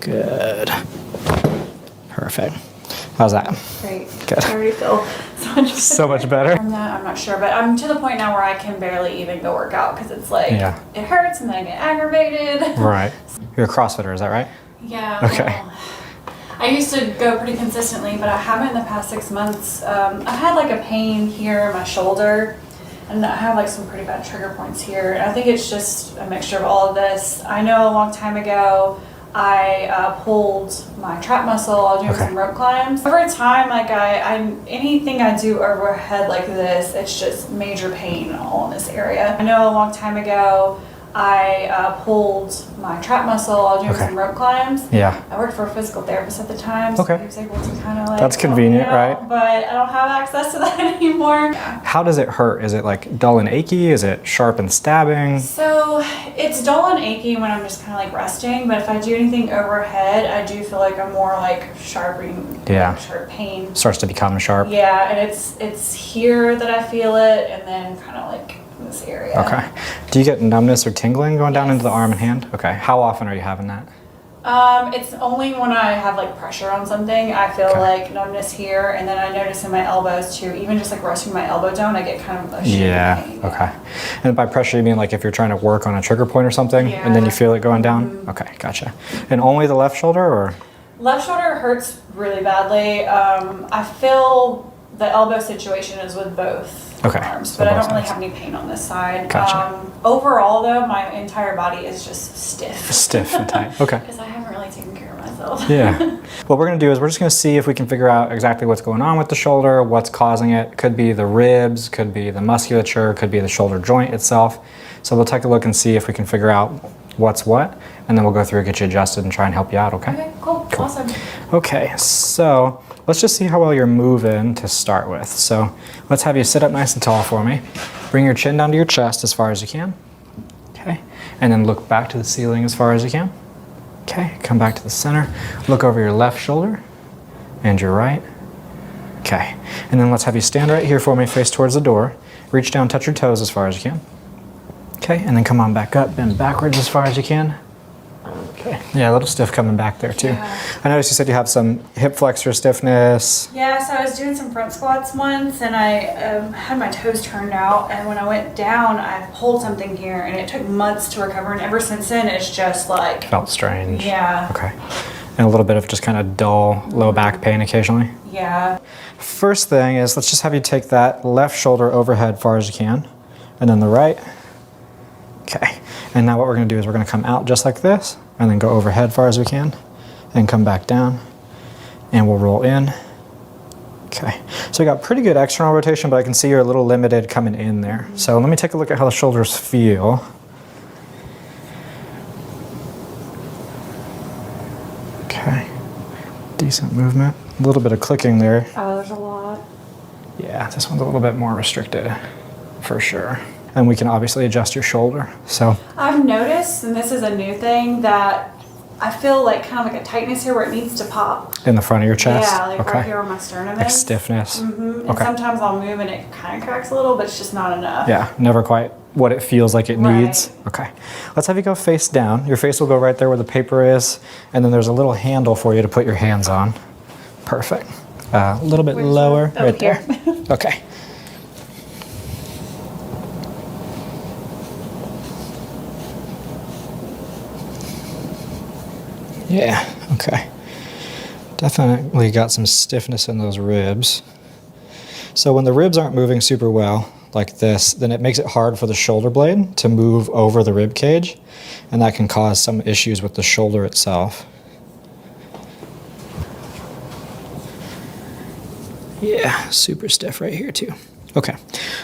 Good. Perfect. How's that? Great. Good. I already feel so much better. So much better? I'm not sure, but I'm to the point now where I can barely even go work out because it's like, Yeah. it hurts and then I get aggravated. Right. You're a CrossFitter, is that right? Yeah. Okay. Well, I used to go pretty consistently, but I haven't in the past 6 months. I've had like a pain here in my shoulder, and I have like some pretty bad trigger points here. And I think it's just a mixture of all of this. I know a long time ago, I pulled my trap muscle while doing some rope climbs. Over time, like anything I do overhead like this, it's just major pain all in this area. I know a long time ago, I pulled my trap muscle while doing some rope climbs. Yeah. I worked for a physical therapist at the time, so I was able to kind of like... That's convenient, right? But I don't have access to that anymore. How does it hurt? Is it like dull and achy? Is it sharp and stabbing? So it's dull and achy when I'm just kind of like resting, but if I do anything overhead, I do feel like I'm more like sharp pain. Starts to become sharp. Yeah, and it's here that I feel it, and then kind of like in this area. Okay. Do you get numbness or tingling going down into the arm and hand? Okay. How often are you having that? It's only when I have like pressure on something, I feel like numbness here, and then I notice in my elbows too. Even just like resting my elbow down, I get kind of a pain. Okay. And by pressure, you mean like if you're trying to work on a trigger point or something, and then you feel it going down? Okay, gotcha. And only the left shoulder, or? Left shoulder hurts really badly. I feel the elbow situation is with both arms, but I don't really have any pain on this side. Gotcha. Overall though, my entire body is just stiff. Stiff and tight, okay. Because I haven't really taken care of myself. Yeah. What we're gonna do is we're just gonna see if we can figure out exactly what's going on with the shoulder, what's causing it. Could be the ribs, could be the musculature, could be the shoulder joint itself. So we'll take a look and see if we can figure out what's what, and then we'll go through and get you adjusted and try and help you out, okay? Okay, cool. Awesome. Okay, so let's just see how well you're moving to start with. So let's have you sit up nice and tall for me. Bring your chin down to your chest as far as you can. Okay, and then look back to the ceiling as far as you can. Okay, come back to the center. Look over your left shoulder and your right. Okay, and then let's have you stand right here for me, face towards the door. Reach down, touch your toes as far as you can. Okay, and then come on back up, bend backwards as far as you can. Okay, yeah, a little stiff coming back there too. Yeah. I noticed you said you have some hip flexor stiffness. Yeah, so I was doing some front squats once, and I had my toes turned out, and when I went down, I pulled something here, and it took months to recover, and ever since then, it's just like... Felt strange. Yeah. Okay. And a little bit of just kind of dull low back pain occasionally? Yeah. First thing is, let's just have you take that left shoulder overhead far as you can, and then the right. Okay, and now what we're gonna do is we're gonna come out just like this, and then go overhead far as we can, and come back down, and we'll roll in. Okay, so we got pretty good external rotation, but I can see you're a little limited coming in there. So let me take a look at how the shoulders feel. Okay, decent movement. A little bit of clicking there. Oh, there's a lot. Yeah, this one's a little bit more restricted, for sure. And we can obviously adjust your shoulder, so. I've noticed, and this is a new thing, that I feel like kind of like a tightness here where it needs to pop. In the front of your chest? Yeah, like right here where my sternum like is. stiffness? Mm-hmm. And sometimes I'll move and it kind of cracks a little, but it's just not enough. Yeah, never quite what it feels like it needs. Okay, let's have you go face down. Your face will go right there where the paper is, and then there's a little handle for you to put your hands on. Perfect. A little bit lower, right there. Okay. Yeah, okay. Definitely got some stiffness in those ribs. So when the ribs aren't moving super well, like this, then it makes it hard for the shoulder blade to move over the rib cage, and that can cause some issues with the shoulder itself. Yeah, super stiff right here too. Okay,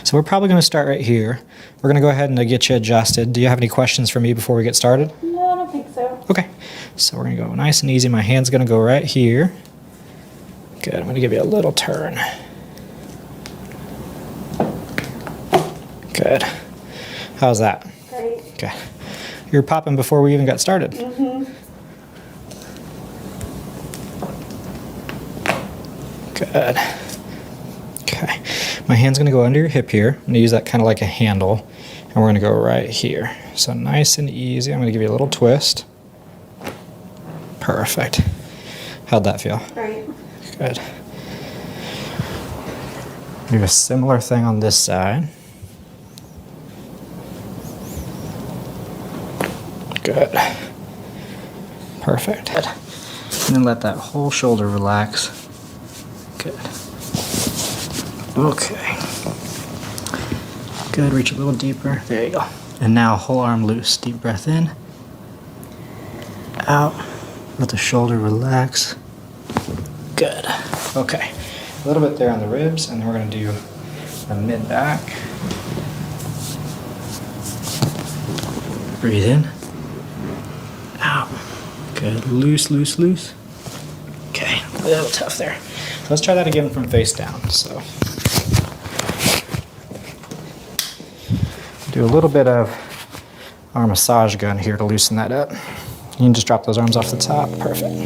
so we're probably gonna start right here. We're gonna go ahead and get you adjusted. Do you have any questions for me before we get started? No, I don't think so. Okay, so we're gonna go nice and easy. My hand's gonna go right here. Good, I'm gonna give you a little turn. Good. How's that? Great. Okay. You were popping before we even got started. Mm-hmm. Good. Okay. My hand's gonna go under your hip here. I'm gonna use that kind of like a handle, and we're gonna go right here. So nice and easy. I'm gonna give you a little twist. Perfect. How'd that feel? Great. Good. Do a similar thing on this side. Good. Perfect. Good. And then let that whole shoulder relax. Good. Okay. Good. Reach a little deeper. There you go. And now whole arm loose. Deep breath in. Out. Let the shoulder relax. Good. Okay. A little bit there on the ribs, and then we're going to do the mid back. Breathe in. Out. Good. Loose, loose, loose. Okay. A little tough there. So let's try that again from face down. So do a little bit of our massage gun here to loosen that up. You can just drop those arms off the top. Perfect.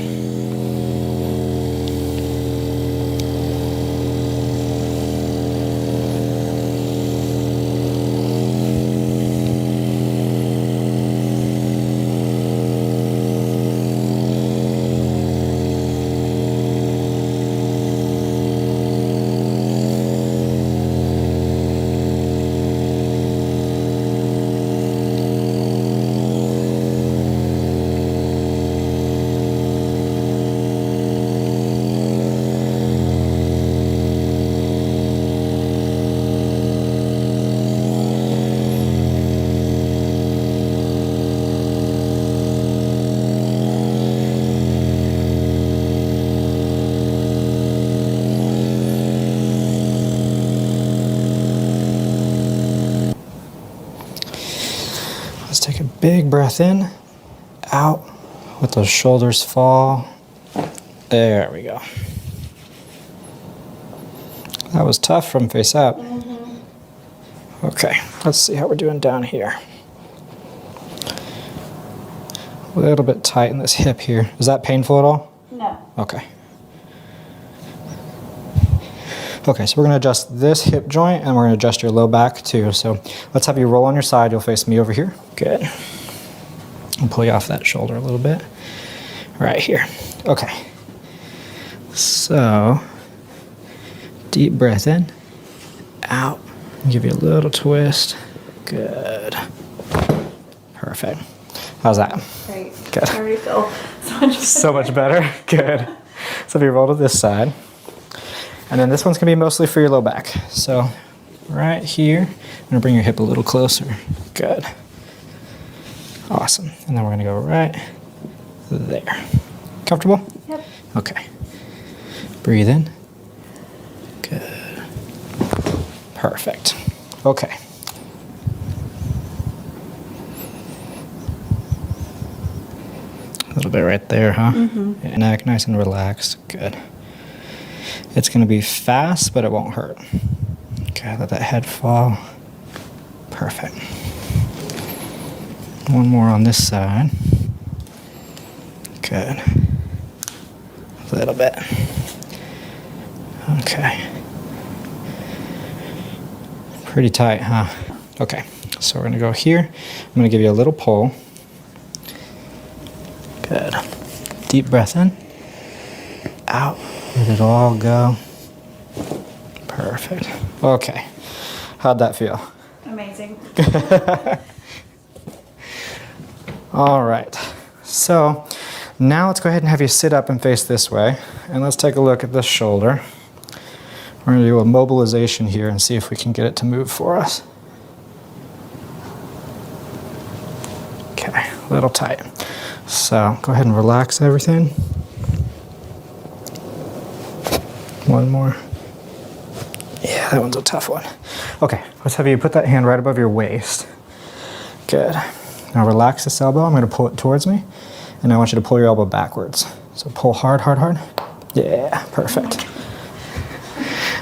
Let's take a big breath in, out, let those shoulders fall. There we go. That was tough from face up. Okay, let's see how we're doing down here. A little bit tight in this hip here. Is that painful at all? No. Okay. Okay, so we're gonna adjust this hip joint and we're gonna adjust your low back too. So let's have you roll on your side. You'll face me over here. Good. And pull you off that shoulder a little bit. Right here. Okay. So, deep breath in, out. Give you a little twist. Good. Perfect. How's that? Great. Good. I already feel so much better. So much better. Good. So if you roll to this side. And then this one's gonna be mostly for your low back. So right here, I'm gonna bring your hip a little closer. Good. Awesome. And then we're gonna go right there. Comfortable? Yep. Okay. Breathe in. Good. Perfect. Okay. A little bit right there, huh? Mm-hmm. Neck nice and relaxed. Good. It's going to be fast, but it won't hurt. Okay, let that head fall. Perfect. One more on this side. Good. A little bit. Okay. Pretty tight, huh? Okay, so we're going to go here. I'm going to give you a little pull. Good. Deep breath in. Out. Let it all go. Perfect. Okay. How'd that feel? Amazing. All right. So now let's go ahead and have you sit up and face this way. And let's take a look at this shoulder. We're going to do a mobilization here and see if we can get it to move for us. Okay, a little tight. So go ahead and relax everything. One more. Yeah, that one's a tough one. Okay, let's have you put that hand right above your waist. Good. Now relax this elbow. I'm going to pull it towards me. And I want you to pull your elbow backwards. So pull hard, hard, hard. Yeah, perfect.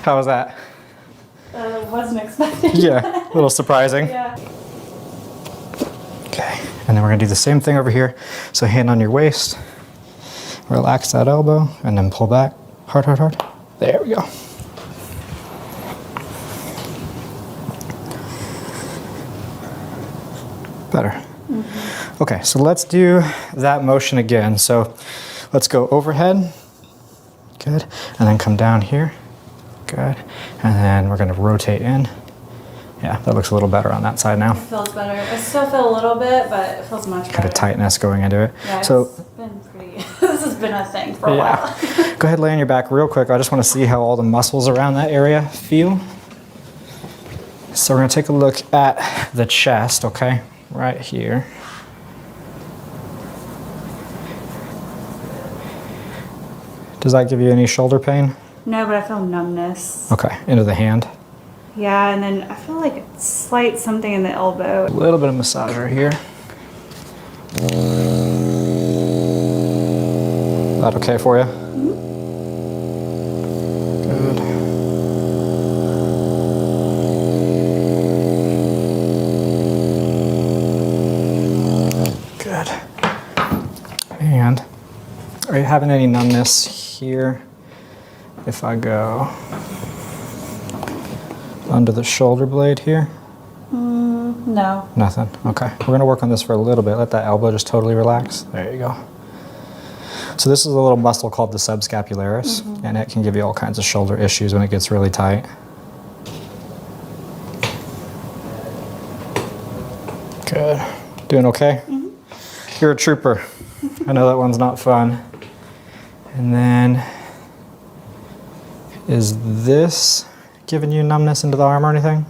How was that? Wasn't expecting. Yeah, a little surprising. Yeah. Okay, and then we're going to do the same thing over here. So hand on your waist. Relax that elbow and then pull back. Hard, hard, hard. There we go. Better. Mm-hmm. Okay, so let's do that motion again. So let's go overhead. Good. And then come down here. Good. And then we're going to rotate in. Yeah, that looks a little better on that side now. It feels better. I still feel a little bit, but it feels much better. Kind of tightness going into it. Yeah, so it's been pretty, this has been a thing for a while. Go ahead, lay on your back real quick. I just want to see how all the muscles around that area feel. So we're going to take a look at the chest, okay? Right here. Does that give you any shoulder pain? No, but I feel numbness. Okay, into the hand. Yeah, and then I feel like a slight something in the elbow. A little bit of massage right here. Is that okay for you? Good. Good. And are you having any numbness here? If I go under the shoulder blade here? No. Nothing. Okay. We're going to work on this for a little bit. Let that elbow just totally relax. There you go. So this is a little muscle called the subscapularis, and it can give you all kinds of shoulder issues when it gets really tight. Good. Doing okay? You're a trooper. I know that one's not fun. And then, is this giving you numbness into the arm or anything?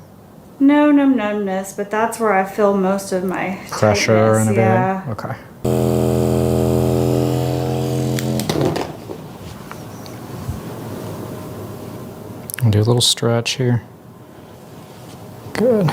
No numbness, but that's where I feel most of my Pressure and everything? Yeah. Okay. I'll do a little stretch here. Good.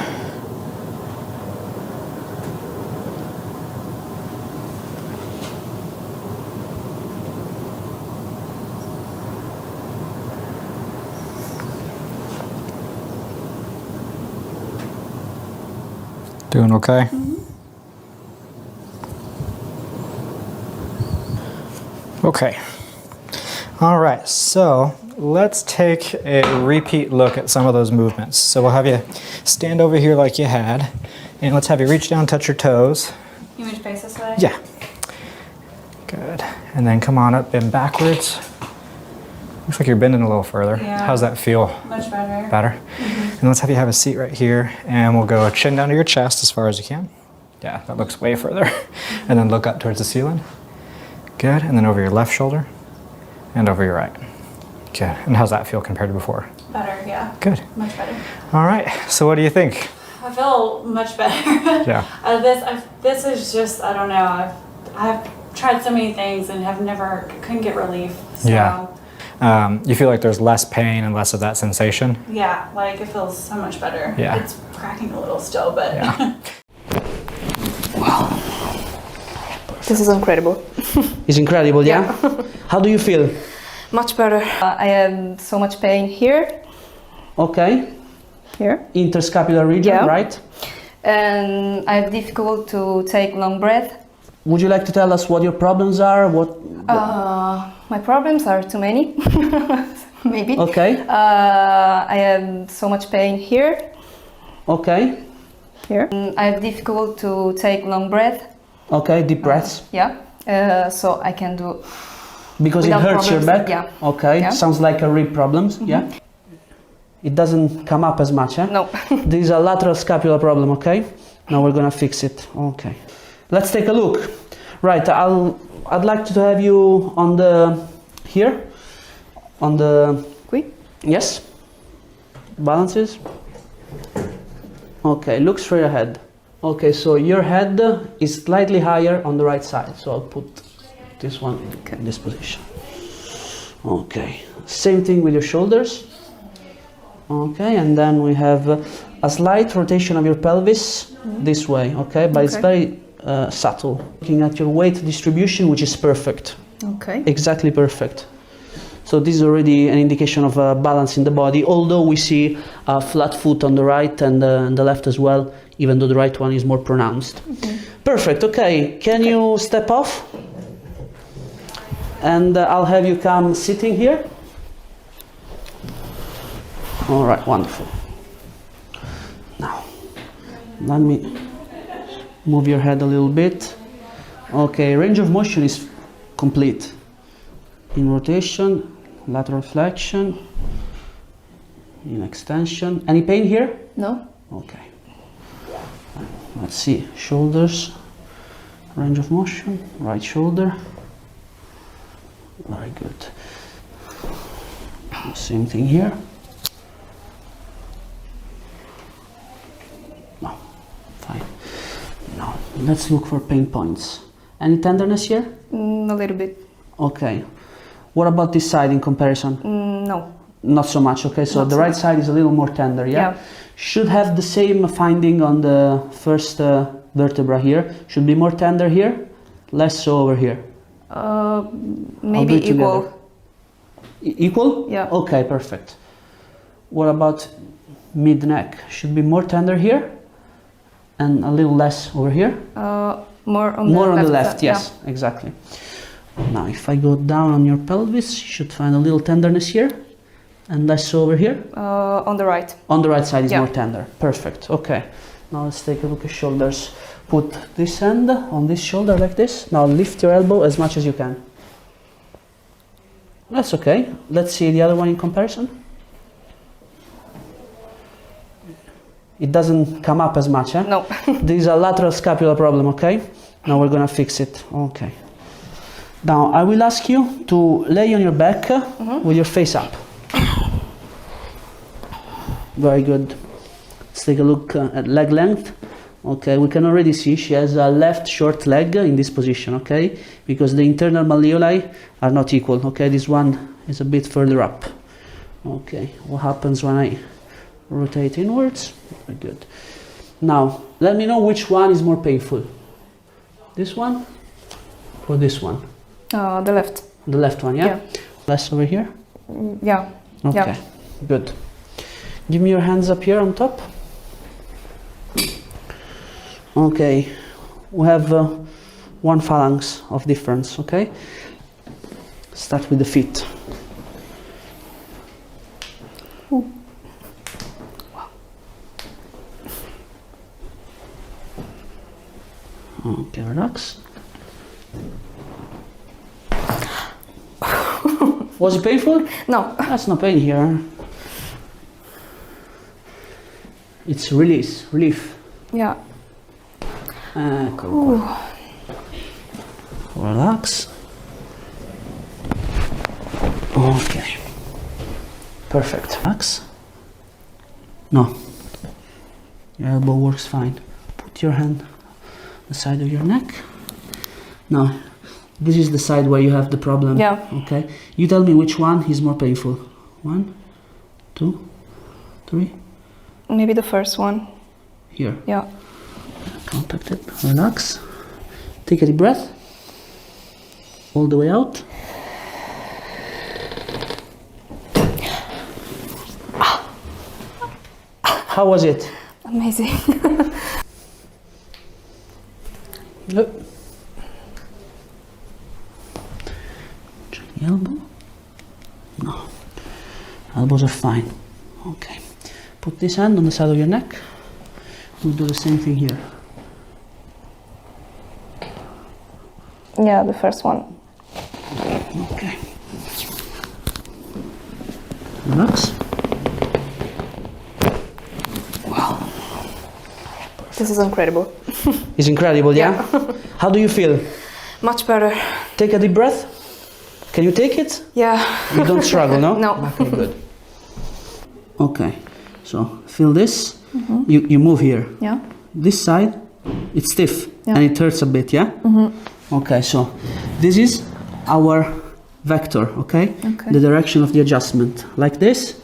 Doing okay? Okay. All right, so let's take a repeat look at some of those movements. So we'll have you stand over here like you had, and let's have you reach down, touch your toes. You want me to face this way? Yeah. Good. And then come on up, bend backwards. Looks like you're bending a little further. Yeah. How's that feel? Much better. Better? And let's have you have a seat right here, and we'll go chin down to your chest as far as you can. Yeah, that looks way further. And then look up towards the ceiling. Good. And then over your left shoulder and over your right. Good. And how's that feel compared to before? Better, yeah. Good. Much better. All right. So what do you think? I feel much better. Yeah. This is just, I don't know. I've tried so many things and couldn't get relief. So, Yeah. You feel like there's less pain and less of that sensation? Yeah, like it feels so much better. Yeah. It's cracking a little still, but. Yeah. This is incredible. It's incredible, yeah? How do you feel? Much better. I have so much pain here, Okay. here, Interscapular region, Yeah. right? and I have difficult to take long breath. Would you like to tell us what your problems are? My problems are too many, maybe. Okay. I have so much pain here, Okay. here. I have difficult to take long breath. Okay, deep breaths. Yeah. So I can do. Because it without hurts your problems, back? yeah. Okay, Yeah. sounds like a rib problems, yeah? It doesn't come up as much, eh? No. This is a lateral scapular problem, okay? Now we're gonna fix it. Okay. Let's take a look. Right, I'd like to have you on the, here, on the, Qui? yes, balances. Okay, look straight ahead. Okay, so your head is slightly higher on the right side, so I'll put this one in this position. Okay, same thing with your shoulders. Okay, and then we have a slight rotation of your pelvis this way, okay, but it's very subtle. Looking at your weight distribution, which is perfect, Okay. exactly perfect. So this is already an indication of balance in the body, although we see a flat foot on the right and the left as well, even though the right one is more pronounced. Perfect, okay. Can you step off? And I'll have you come sitting here. All right, wonderful. Now, let me move your head a little bit. Okay, range of motion is complete. In rotation, lateral flexion, in extension. Any pain here? No? Okay. Let's see, shoulders, range of motion, right shoulder. Very good. Same thing here. No, fine. Now, let's look for pain points. Any tenderness here? A little bit. Okay. What about this side in comparison? No. Not so much, okay? So Not the so right much. side is a little more tender, yeah? Yeah. Should have the same finding on the first vertebra here. Should be more tender here, less so over here. Maybe do it equal. together. Equal? Yeah. Okay, perfect. What about mid-neck? Should be more tender here and a little less over here? More on More the on left the left, side, yes, exactly. Now, if I go down on your pelvis, you should find a little tenderness here and less so over here. On the right. On the right side is Yeah. more tender. Perfect. Okay. Now let's take a look at shoulders. Put this hand on this shoulder like this. Now lift your elbow as much as you can. That's okay. Let's see the other one in comparison. It doesn't come up as much, eh? No. This is a lateral scapular problem, okay? Now we're gonna fix it. Okay. Now I will ask you to lay on your back with your face up. Very good. Let's take a look at leg length. Okay, we can already see she has a left short leg in this position, okay? Because the internal malleoli are not equal, okay? This one is a bit further up. Okay, what happens when I rotate inwards? Very good. Now, let me know which one is more painful. This one or this one? The left. The left one, yeah? Yeah. Less over here? Yeah. Okay, Yeah. good. Give me your hands up here on top. Okay, we have one phalanx of difference, okay? Start with the feet. Okay, relax. Was it painful? No. That's no pain here. It's release, relief. Yeah. Cool. Relax. Okay. Perfect. Relax. No. Your elbow works fine. Put your hand on the side of your neck. Now, this is the side where you have the problem. Yeah. Okay. You tell me which one is more painful. 1, 2, 3. Maybe the first one. Here. Yeah. Contact it. Relax. Take a deep breath. All the way out. How was it? Amazing. Look. Check the elbow. No. Elbows are fine. Okay. Put this hand on the side of your neck. We'll do the same thing here. Yeah, the first one. Okay. Relax. Wow. This is incredible. It's incredible, yeah? How do you feel? Much better. Take a deep breath. Can you take it? Yeah. You don't struggle, no? No. Okay, good. Okay, so feel this. You move here. Yeah. This side, it's stiff Yeah. and it hurts a bit, yeah? Okay, so this is our vector, okay? Okay. The direction of the adjustment. Like this.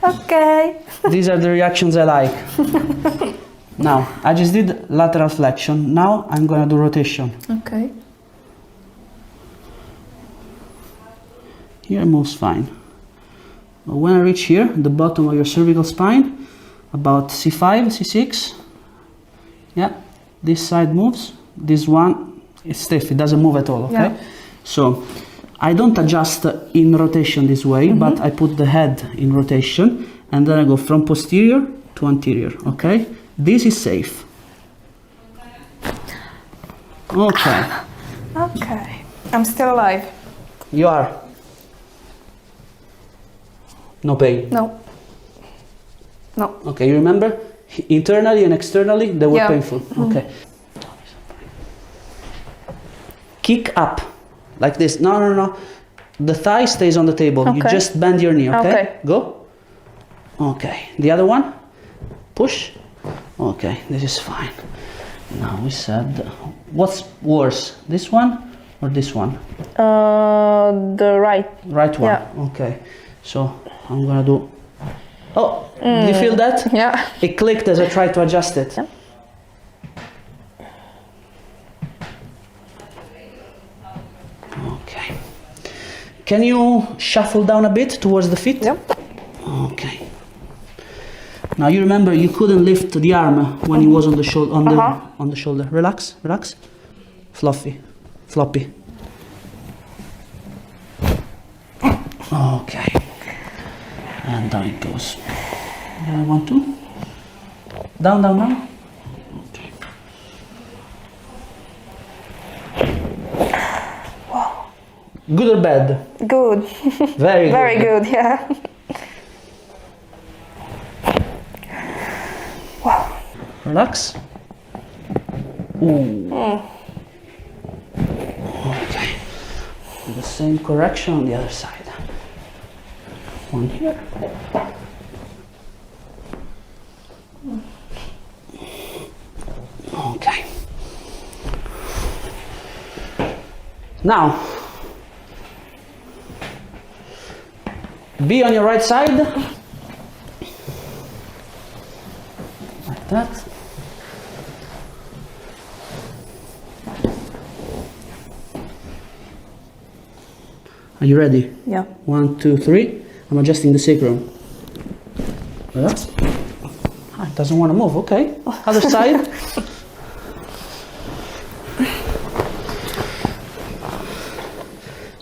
Okay. These are the reactions I like. Now, I just did lateral flexion. Now I'm gonna do rotation. Okay. Here moves fine. But when I reach here, the bottom of your cervical spine, about C5, C6, yeah, this side moves. This one is stiff, it doesn't move at all, okay? Yeah. So I don't adjust in rotation this way, but I put the head in rotation and then I go from posterior to anterior, okay? This is safe. Okay. Okay. I'm still alive. You are. No pain. No. No. Okay, you remember? Internally and externally, they were Yeah. painful. Okay. Kick up. Like this. No, no, no. The thigh stays on the table. You Okay. just bend your knee, okay? Okay. Go. Okay. The other one. Push. Okay, this is fine. Now we said, what's worse? This one or this one? The right. Right one. Yeah. Okay. So I'm gonna do. Oh, do you feel that? Yeah. It clicked as I tried to adjust it. Yeah. Okay. Can you shuffle down a bit towards the feet? Yep. Okay. Now you remember you couldn't lift the arm when he was on the shoulder. On the shoulder. Relax, relax. Fluffy, floppy. Okay. And down it goes. The other one too. Down, down, down. Okay. Good or bad? Good. Very good. Very good. Yeah. Relax. Ooh. Okay. The same correction on the other side. One here. Okay. Now, be on your right side. Like that. Are you ready? Yeah. 1, 2, 3. I'm adjusting the sacrum. Relax. Ah, it doesn't want to move. Okay. Other side.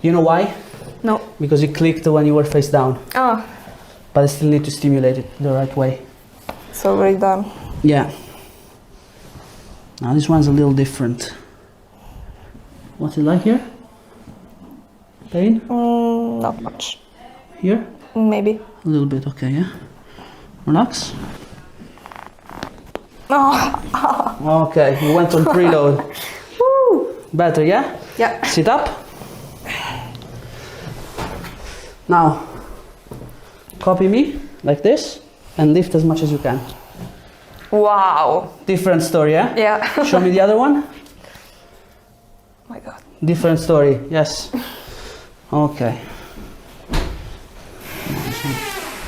You know why? No. Because it clicked when you were face down. Oh, But I still need to stimulate it the right way. it's already done. Yeah. Now this one's a little different. What's it like here? Pain? Not much. Here? Maybe. A little bit, okay, yeah? Relax. Oh. Okay, you went on preload. Woo. Better, yeah? Yeah. Sit up. Now, copy me, like this, and lift as much as you can. Wow. Different story, yeah? Yeah. Show me the other one. Oh my God. Different story, yes. Okay.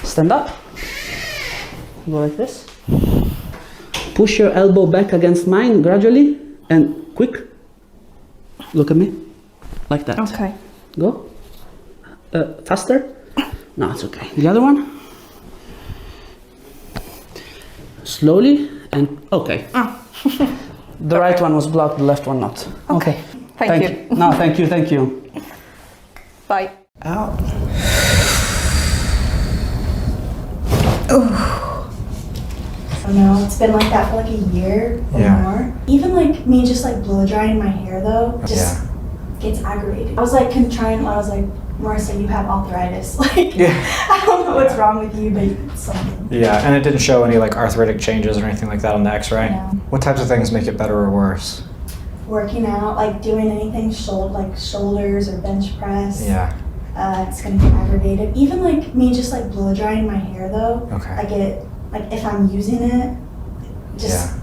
Stand up. Go like this. Push your elbow back against mine gradually and quick. Look at me. Like that. Okay. Go. Faster. No, it's okay. The other one. Slowly and okay. The right one was blocked, the left one not. Okay. Thank you. No, thank you, thank you. Bye. Out. I don't know, it's been like that for like a year or Yeah. more. Even like me just like blow drying my hair though, just gets aggravated. I was like I was like, Marissa, you have arthritis. Like, Yeah. I don't know what's wrong with you, but it's something. Yeah, and it didn't show any like arthritic changes or anything like that on the x-ray? No. What types of things make it better or worse? Working out, like doing anything like shoulders or bench press. Yeah. It's gonna get aggravated. Even like me just like blow drying my hair though, Okay. I get like if I'm using it, just Yeah.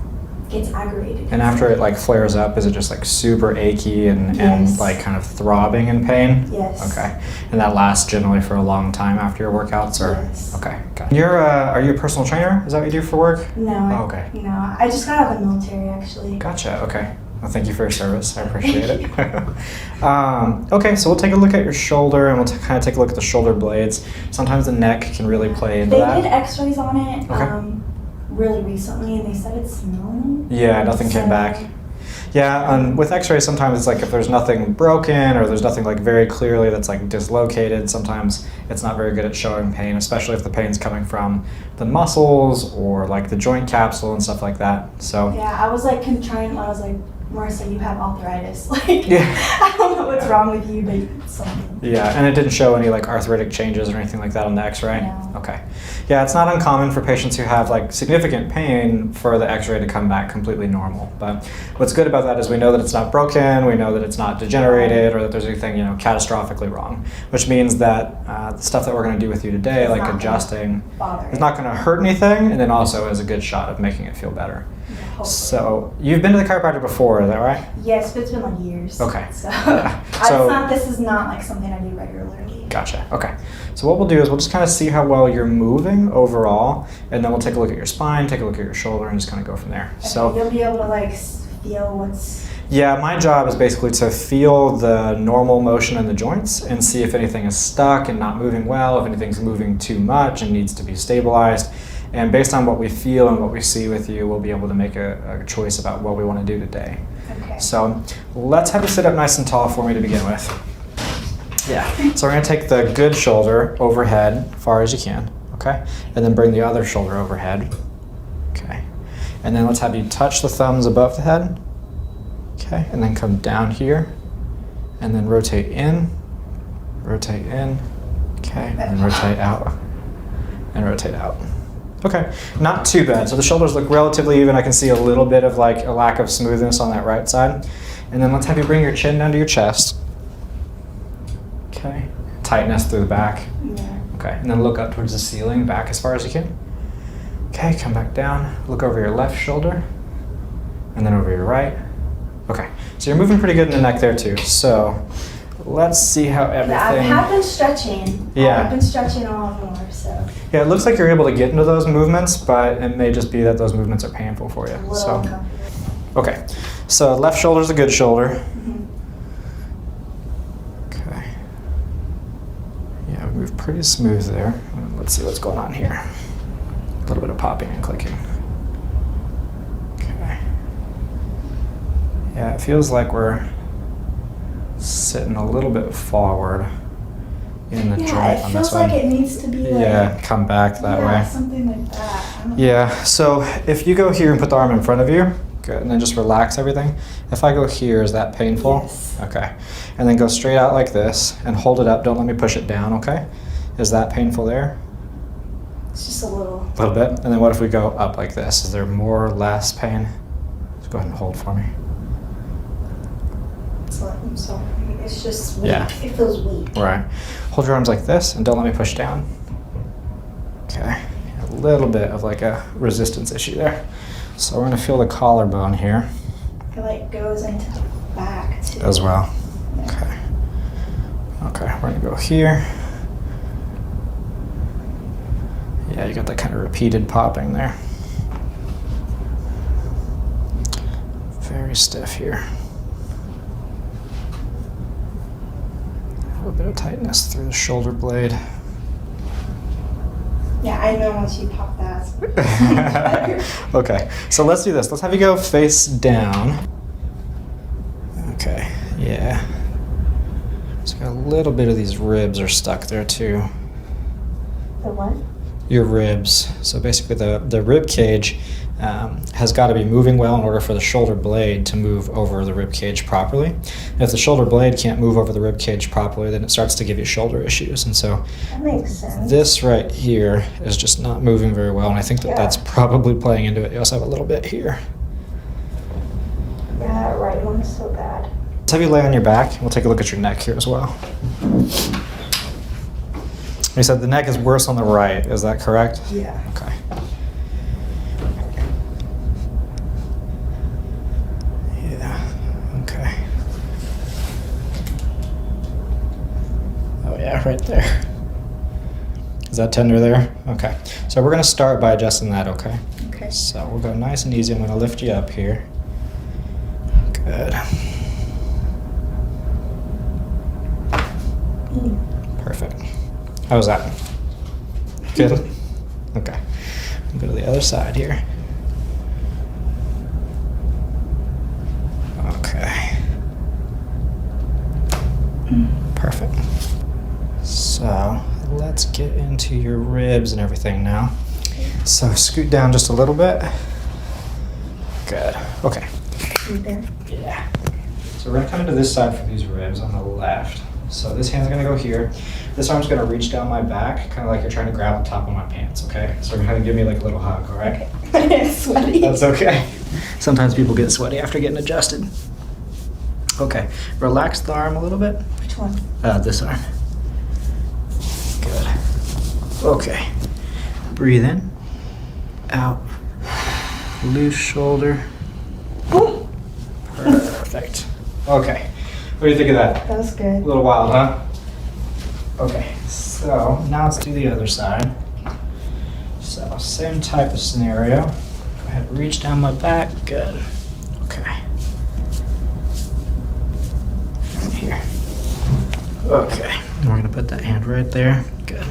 gets aggravated. And after it like flares up, is it just like super achy and Yes. like kind of throbbing in pain? Yes. Okay. And that lasts generally for a long time after your workouts, or? Yes. Okay. Got it. Are you a personal trainer? Is that what you do for work? No. Oh, okay. No, I just got out of the military actually. Gotcha. Okay. Well, thank you for your service. I appreciate it. Okay, so we'll take a look at your shoulder, and we'll kind of take a look at the shoulder blades. Sometimes the neck can really play into They that. did X-rays on it Okay. really recently, and they said it's normal. Yeah, nothing came So- back. Yeah, and with x-rays sometimes it's like if there's nothing broken or there's nothing like very clearly that's like dislocated, sometimes it's not very good at showing pain, especially if the pain's coming from the muscles or like the joint capsule and stuff like that. So Yeah, I was like Marissa, you have arthritis. Like, yeah. I don't know what's wrong with you, but it's something. Yeah, and it didn't show any like arthritic changes or anything like that on the x-ray? No. Okay. Yeah, it's not uncommon for patients who have like significant pain for the x-ray to come back completely normal. But what's good about that is we know that it's not broken, we know that it's not degenerated, or that there's anything, catastrophically wrong, which means that the stuff that we're going to do with you today, It's like not gonna adjusting, bother is it. not going to hurt anything, and then also is a good shot of making it feel better. Yeah, hopefully. So you've been to the chiropractor before, is that right? Yes, but it's been like years. Okay. So, Yeah. So- this is not like something I do regularly. Gotcha. Okay. So what we'll do is we'll just kind of see how well you're moving overall, and then we'll take a look at your spine, take a look at your shoulder, and just kind of go from there. Okay, So you'll be able to like feel what's. yeah, my job is basically to feel the normal motion in the joints and see if anything is stuck and not moving well, if anything's moving too much and needs to be stabilized. And based on what we feel and what we see with you, we'll be able to make a choice about what we want to do today. Okay. So let's have you sit up nice and tall for me to begin with. Yeah. So we're going to take the good shoulder overhead, far as you can, okay? And then bring the other shoulder overhead, okay? And then let's have you touch the thumbs above the head, okay? And then come down here, and then rotate in, okay? And then rotate out, and rotate out. Okay, not too bad. So the shoulders look relatively even. I can see a little bit of like a lack of smoothness on that right side. And then let's have you bring your chin down to your chest. Okay, tightness through the back. Yeah. Okay, and then look up towards the ceiling, back as far as you can. Okay, come back down, look over your left shoulder, and then over your right. Okay, so you're moving pretty good in the neck there too. So let's see how I everything... have been stretching. Yeah. I've been stretching a lot more, so. Yeah, it looks like you're able to get into those movements, but it may just be that those movements are painful for you. A little So, uncomfortable. okay, so left shoulder's a good shoulder. Mhm. Okay. Yeah, we move pretty smooth there. Let's see what's going on here. A little bit of popping and clicking. Okay. Yeah, it feels like we're sitting a little bit forward in the joint Yeah, it on feels this like one. it needs to be like. Yeah, come back that yeah, way. something like that. I don't Yeah, so if you go here and put the arm in front of you, good, and then just relax everything. If I go here, is that painful? Yes. Okay. And then go straight out like this and hold it up. Don't let me push it down, okay? Is that painful there? It's just a little. A little bit. And then what if we go up like this? Is there more or less pain? Just go ahead and hold for me. It's like, I'm sorry. It's just weak. Yeah. It feels weak. Right. Hold your arms like this and don't let me push down. Okay. A little bit of like a resistance issue there. So we're going to feel the collarbone here It like goes into the back too. as well. Okay. Okay, we're going to go here. Yeah, you got that kind of repeated popping there. Very stiff here. A little bit of tightness through the shoulder blade. Yeah, I know once you pop that. Okay, so let's do this. Let's have you go face down. Okay, yeah. Just got a little bit of these ribs are stuck there too. The what? Your ribs. So basically the rib cage has got to be moving well in order for the shoulder blade to move over the rib cage properly. And if the shoulder blade can't move over the rib cage properly, then it starts to give you shoulder issues. And so That makes sense. this right here is just not moving very well, and I think that Yeah. that's probably playing into it. You also have a little bit here. Yeah, that right one is so bad. Let's have you lay on your back, and we'll take a look at your neck here as well. You said the neck is worse on the right, is that correct? Yeah. Okay. Yeah, okay. Oh yeah, right there. Is that tender there? Okay. So we're gonna start by adjusting that, okay? Okay. So we'll go nice and easy. I'm gonna lift you up here. Good. Perfect. How was that? Good? Okay. Go to the other side here. Perfect. So let's get into your ribs and everything now. So scoot down just a little bit. Good. Okay. Right there. Yeah. So we're gonna come into this side for these ribs on the left. So this hand's gonna go here. This arm's gonna reach down my back, kind of like you're trying to grab the top of my pants, okay? So you're gonna give me like a little hug, all right? Okay. It's sweaty. That's okay. Sometimes people get sweaty after getting adjusted. Okay, relax the arm a little bit. Which one? This arm. Good. Okay. Breathe in, out, loose shoulder. Ooh, Perfect. Okay. What do you think of that? that was A good. little wild, huh? Okay, so now let's do the other side. So, same type of scenario. Go ahead, reach down my back. Good. Okay. Here. Okay. And we're gonna put that hand right there. Good.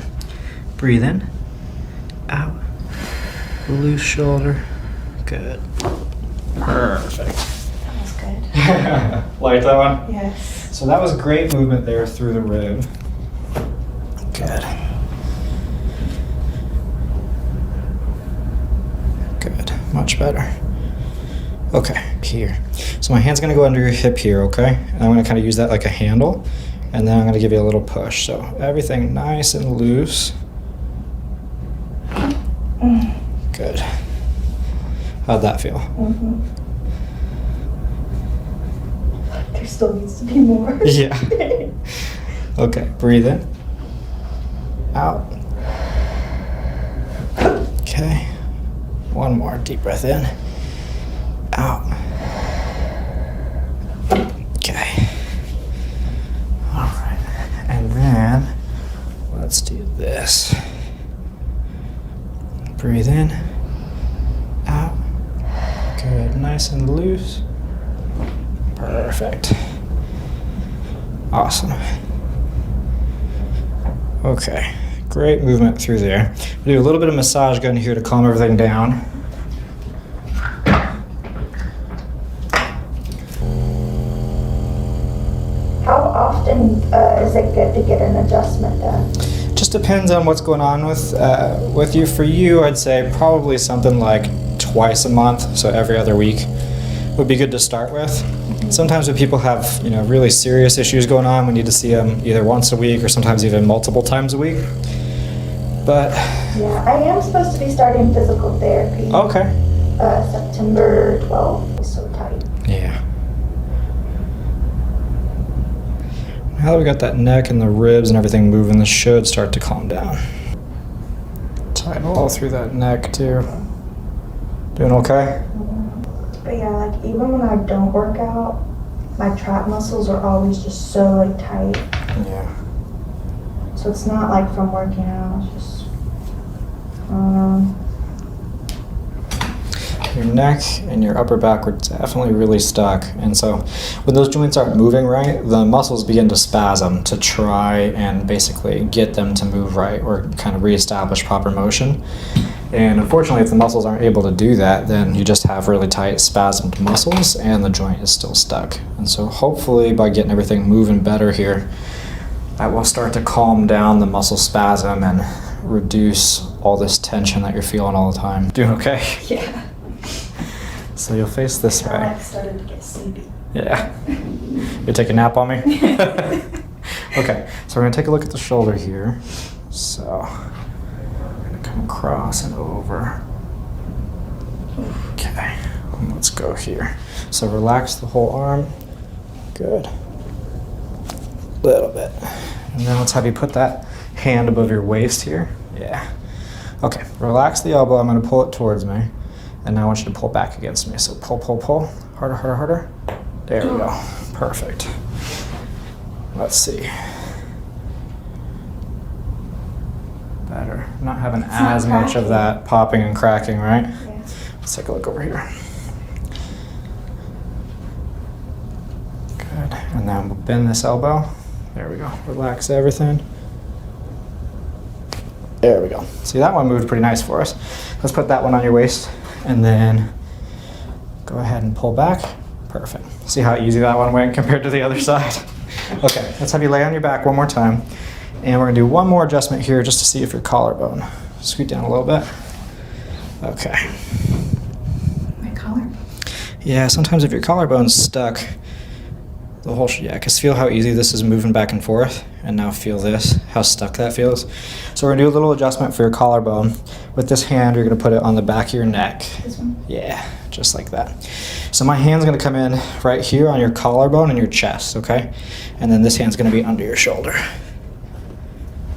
Breathe in. Out. Loose shoulder. Good. Perfect. That was good. Like that one? Yes. So that was great movement there through the rib. Good. Good. Much better. Okay, here. So my hand's gonna go under your hip here, okay? And I'm gonna kind of use that like a handle, and then I'm gonna give you a little push. So everything nice and loose. Good. How'd that feel? Mm-hmm. There still needs to be more. Yeah. Okay, breathe in. Out. Okay. One more deep breath in. Out. Okay. All right. And then let's do this. Breathe in. Out. Good. Nice and loose. Perfect. Awesome. Okay. Great movement through there. We'll do a little bit of massage gun here to calm everything down. How often is it good to get an adjustment done? Just depends on what's going on with you. For you, I'd say probably something like twice a month, so every other week would be good to start with. Sometimes when people have, really serious issues going on, we need to see them either once a week or sometimes even multiple times a week. But Yeah, I am supposed to be starting physical therapy. okay. September 12th. It's so tight. Yeah. Now that we got that neck and the ribs and everything moving, this should start to calm down. Tighten all through that neck too. Doing okay? But yeah, like even when I don't work out, my trap muscles are always just so like tight. Yeah. So it's not like from working out. It's just Your neck and your upper back were definitely really stuck. And so when those joints aren't moving right, the muscles begin to spasm to try and basically get them to move right or kind of reestablish proper motion. And unfortunately, if the muscles aren't able to do that, then you just have really tight spasmed muscles and the joint is still stuck. And so hopefully by getting everything moving better here, that will start to calm down the muscle spasm and reduce all this tension that you're feeling all the time. Doing okay? Yeah. So you'll face this I way. like started to get sleepy. Yeah. You take a nap on me? Okay, so we're gonna take a look at the shoulder here. So, I'm gonna come across and over. Okay, and let's go here. So relax the whole arm. Good. Little bit. And then let's have you put that hand above your waist here. Yeah. Okay, relax the elbow. I'm gonna pull it towards me. And now I want you to pull back against me. So pull, pull, pull. Harder, harder, harder. There we go. Perfect. Let's see. Better. Not having It's not as much of cracking. that popping and cracking, right? Yeah. Let's take a look over here. Good. And then we'll bend this elbow. There we go. Relax everything. There we go. See, that one moved pretty nice for us. Let's put that one on your waist and then go ahead and pull back. Perfect. See how easy that one went compared to the other side? Okay, let's have you lay on your back one more time. And we're gonna do one more adjustment here just to see if your collarbone. Scoot down a little bit. Okay. My collar. Yeah, sometimes if your collarbone's stuck, the whole, yeah, because feel how easy this is moving back and forth. And now feel this, how stuck that feels. So we're gonna do a little adjustment for your collarbone. With this hand, you're gonna put it on the back of your neck. This one? Yeah, just like that. So my hand's gonna come in right here on your collarbone and your chest, okay? And then this hand's gonna be under your shoulder.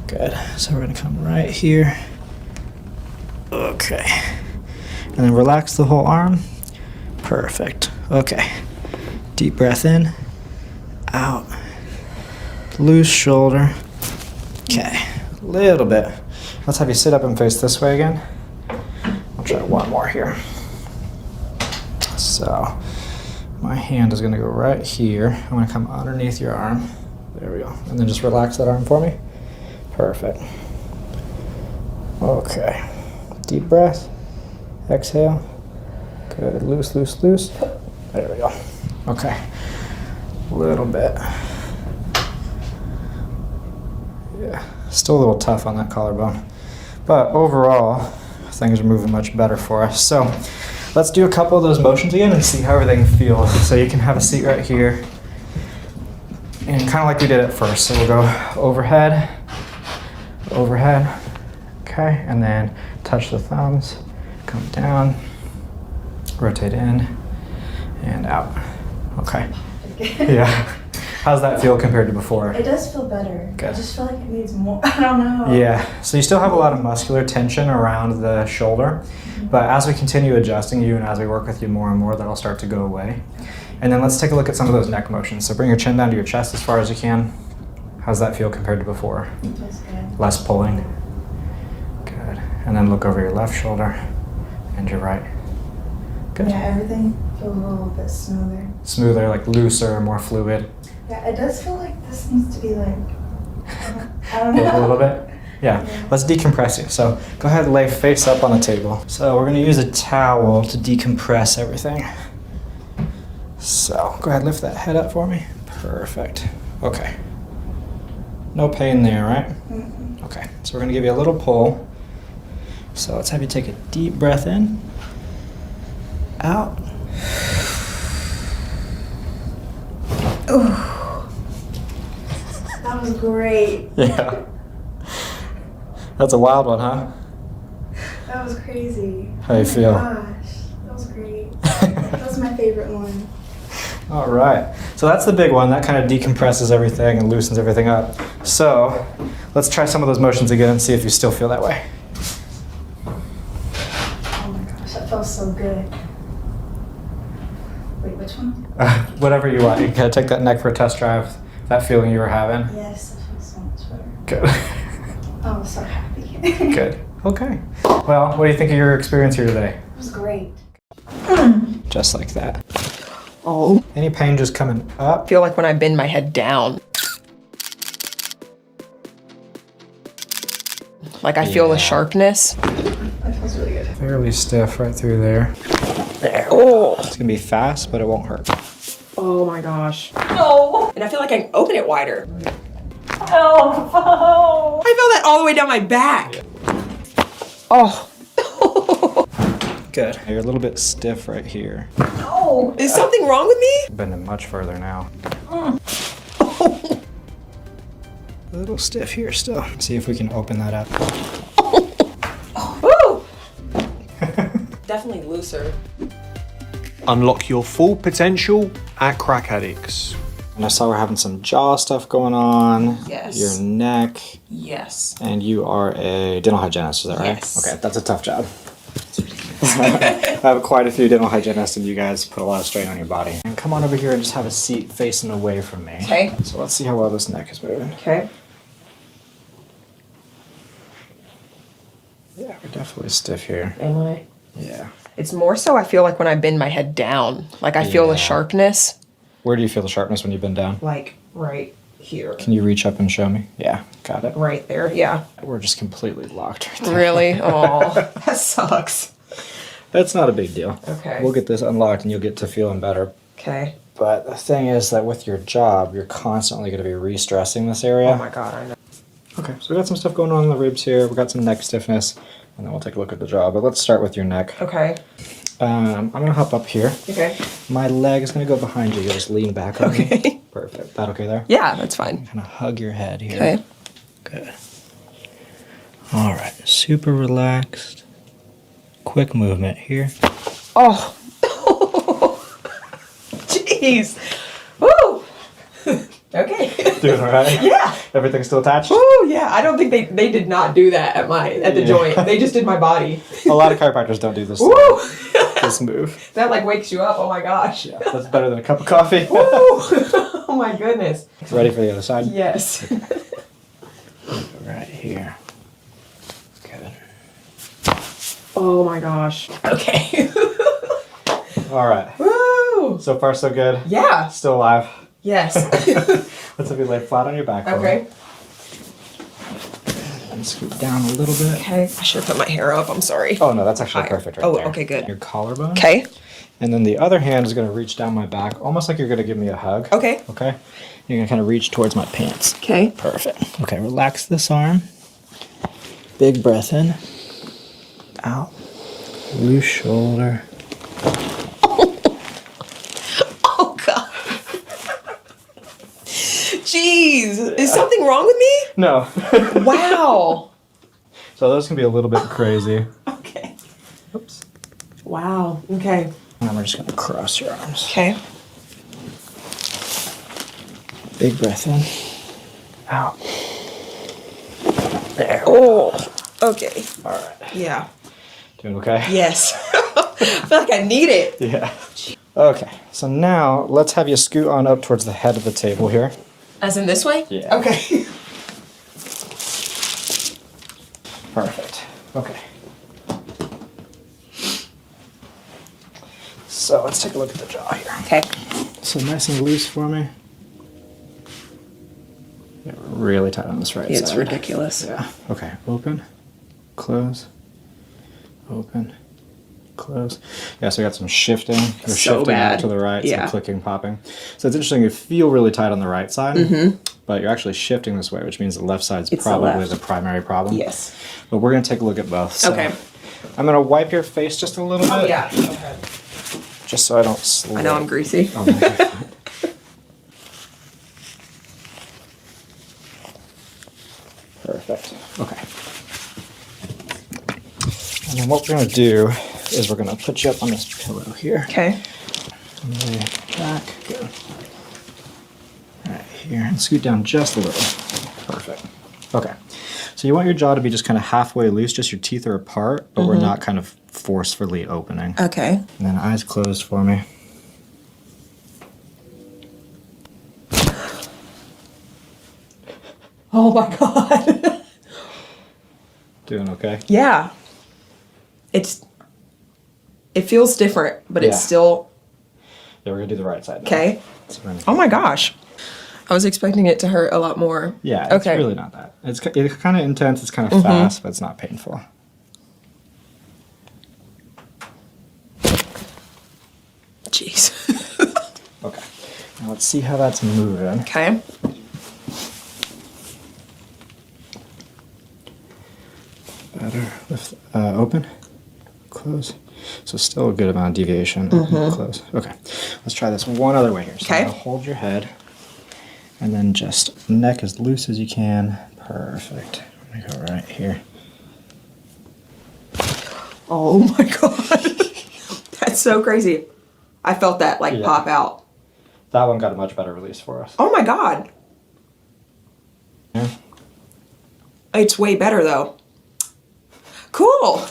Good, so we're gonna come right here. Okay. And then relax the whole arm. Perfect, okay. Deep breath in, out. Loose shoulder. Okay, a little bit. Let's have you sit up and face this way again. I'll try one more here. So, my hand is gonna go right here. I'm gonna come underneath your arm. There we go. And then just relax that arm for me. Perfect. Okay. Deep breath. Exhale. Good. Loose, loose, loose. There we go. Okay. A little bit. Yeah. Still a little tough on that collarbone. But overall, things are moving much better for us. So let's do a couple of those motions again and see how everything feels. So you can have a seat right here. And kind of like we did at first. So we'll go overhead, overhead, okay? And then touch the thumbs, come down, rotate in, and out, okay? Yeah. How's that feel compared to before? It does feel better. Good. I just feel like it needs more. I don't know. Yeah, so you still have a lot of muscular tension around the shoulder, but as we continue adjusting you and as we work with you more and more, that'll start to go away. And then let's take a look at some of those neck motions. So bring your chin down to your chest as far as you can. How's that feel compared to before? It feels good. Less pulling. Good. And then look over your left shoulder and your right. Good. Yeah, everything feels a little bit smoother. Smoother, like looser, more fluid. Yeah, it does feel like this needs to be like, I don't know. A little bit? Yeah. Let's decompress you. So go ahead and lay face up on the table. So we're going to use a towel to decompress everything. So go ahead, lift that head up for me. Perfect. Okay. No pain there, right? Mm-hmm. Okay. So we're going to give you a little pull. So let's have you take a deep breath in. Out. Ooh. That was great. Yeah. That's a wild one, huh? That was crazy. How you feel? Oh my gosh, that was great. That was my favorite one. All right. So that's the big one. That kind of decompresses everything and loosens everything up. So let's try some of those motions again and see if you still feel that way. Oh my gosh, that felt so good. Wait, which one? Whatever you want. You can take that neck for a test drive. That feeling you were having. Yes, that feels so much better. Good. I was so happy. Good. Okay. Well, what do you think of your experience here today? It was great. Just like that. Oh, Any pain just coming up? I feel like when I bend my head down. Like I feel the sharpness. That feels really good. Fairly stiff right through there. There. Oh, It's gonna be fast, but it won't hurt. oh my gosh. No. And I feel like I can open it wider. Oh, I feel that all the way down my back. Oh. Good. You're a little bit stiff right here. No. Is something wrong with me? Bending much further now. Oh. A little stiff here still. See if we can open that up. Woo. Definitely looser. Unlock your full potential at Crack Addicts. And I saw we're having some jaw stuff going on. Yes. Your neck. Yes. And you are a dental hygienist, is that right? Yes. Okay, that's a tough job. I have quite a few dental hygienists and you guys put a lot of strain on your body. And come on over here and just have a seat facing away from me. Okay. So let's see how well this neck is moving. Okay. Yeah, we're definitely stiff here. Am I? Yeah. It's more so I feel like when I bend my head down. Like I feel Yeah. the sharpness. Where do you feel the sharpness when you bend down? Like right here. Can you reach up and show me? Yeah, got it. Right there. Yeah. We're just completely locked right there. Really? Oh, that sucks. That's not a big deal. Okay. We'll get this unlocked and you'll get to feeling better. Okay. But the thing is that with your job, you're constantly going to be re-stressing this area. Oh my God, I know. Okay, so we got some stuff going on in the ribs here. We got some neck stiffness, and then we'll take a look at the jaw. But let's start with your neck. Okay. I'm gonna hop up here. Okay. My leg is gonna go behind you. You'll just lean back on me. Okay. Perfect. That okay there? Yeah, that's fine. Kind of hug your head here. Okay. Good. All right. Super relaxed. Quick movement here. Oh. Jeez. Woo. Okay. Doing all right? Yeah. Everything still attached? Woo, yeah. I don't think they did not do that at the Yeah. joint. They just did my body. A lot of chiropractors don't do this. Woo. This move. That like wakes you up. Oh my gosh. Yeah, that's better than a cup of coffee. Woo. Oh my goodness. Ready for the other side? Yes. Right here. Good. Oh my gosh. Okay. All right. Woo. So far, so good. Yeah. Still alive. Yes. Let's have you lay flat on your back. for me. Okay. And scoot down a little bit. Okay. I should have put my hair up. I'm sorry. Oh no, that's actually Higher. perfect right Oh, there. okay, good. Your collarbone. Okay. And then the other hand is going to reach down my back, almost like you're going to give me a hug. Okay. Okay. You're going to kind of reach towards my pants. Okay. Perfect. Okay, relax this arm. Big breath in. Out. Loose shoulder. Oh God. Jeez. Is something wrong with me? No. Wow. So those can be a little bit crazy. Okay. Oops. Wow. Okay. And we're just going to cross your arms. Okay. Big breath in. Out. There. Oh. Okay. All right. Yeah. Doing okay? Yes. I feel like I need it. Yeah. Okay. So now let's have you scoot on up towards the head of the table here. As in this way? Yeah. Okay. Perfect. Okay. So let's take a look at the jaw here. Okay. So nice and loose for me. Yeah, really tight on this right side. It's ridiculous. Yeah. Okay. Open. Close. Open. Close. Yeah, so we got some shifting. You're So shifting bad. out to the right, Yeah. some clicking, popping. So it's interesting, you feel really tight on the right side, but you're actually shifting this way, which means the left side's It's the probably left. the primary problem. Yes. But we're going to take a look at both. So Okay. I'm going to wipe your face just a little bit. Oh yeah. Okay. Just so I don't slip. I know I'm greasy. Oh, my God. Perfect. Okay. And then what we're going to do is we're going to put you up on this pillow here. Okay. And lay back. Good. Right here. And scoot down just a little. Perfect. Okay. So you want your jaw to be just kind of halfway loose, just your teeth are apart, but we're not kind of forcefully opening. Okay. And then eyes closed for me. Oh my God. Doing okay? Yeah. It feels different, but Yeah. it's still Yeah, we're gonna do the right side now. okay. So we're gonna- Oh my gosh. I was expecting it to hurt a lot more. Yeah, it's Okay. really not that. It's kind of intense, it's kind of fast, but it's not painful. Jeez. Okay. Now let's see how that's moving. Okay. Better. Lift, open. Close. So still a good amount of deviation. Open, close. Okay. Let's try this one other way here. So Okay. I'm gonna hold your head. And then just neck as loose as you can. Perfect. I'm gonna go right here. Oh my God. That's so crazy. I felt that like Yeah. pop out. That one got a much better release for us. Oh my God. Yeah. It's way better though. Cool.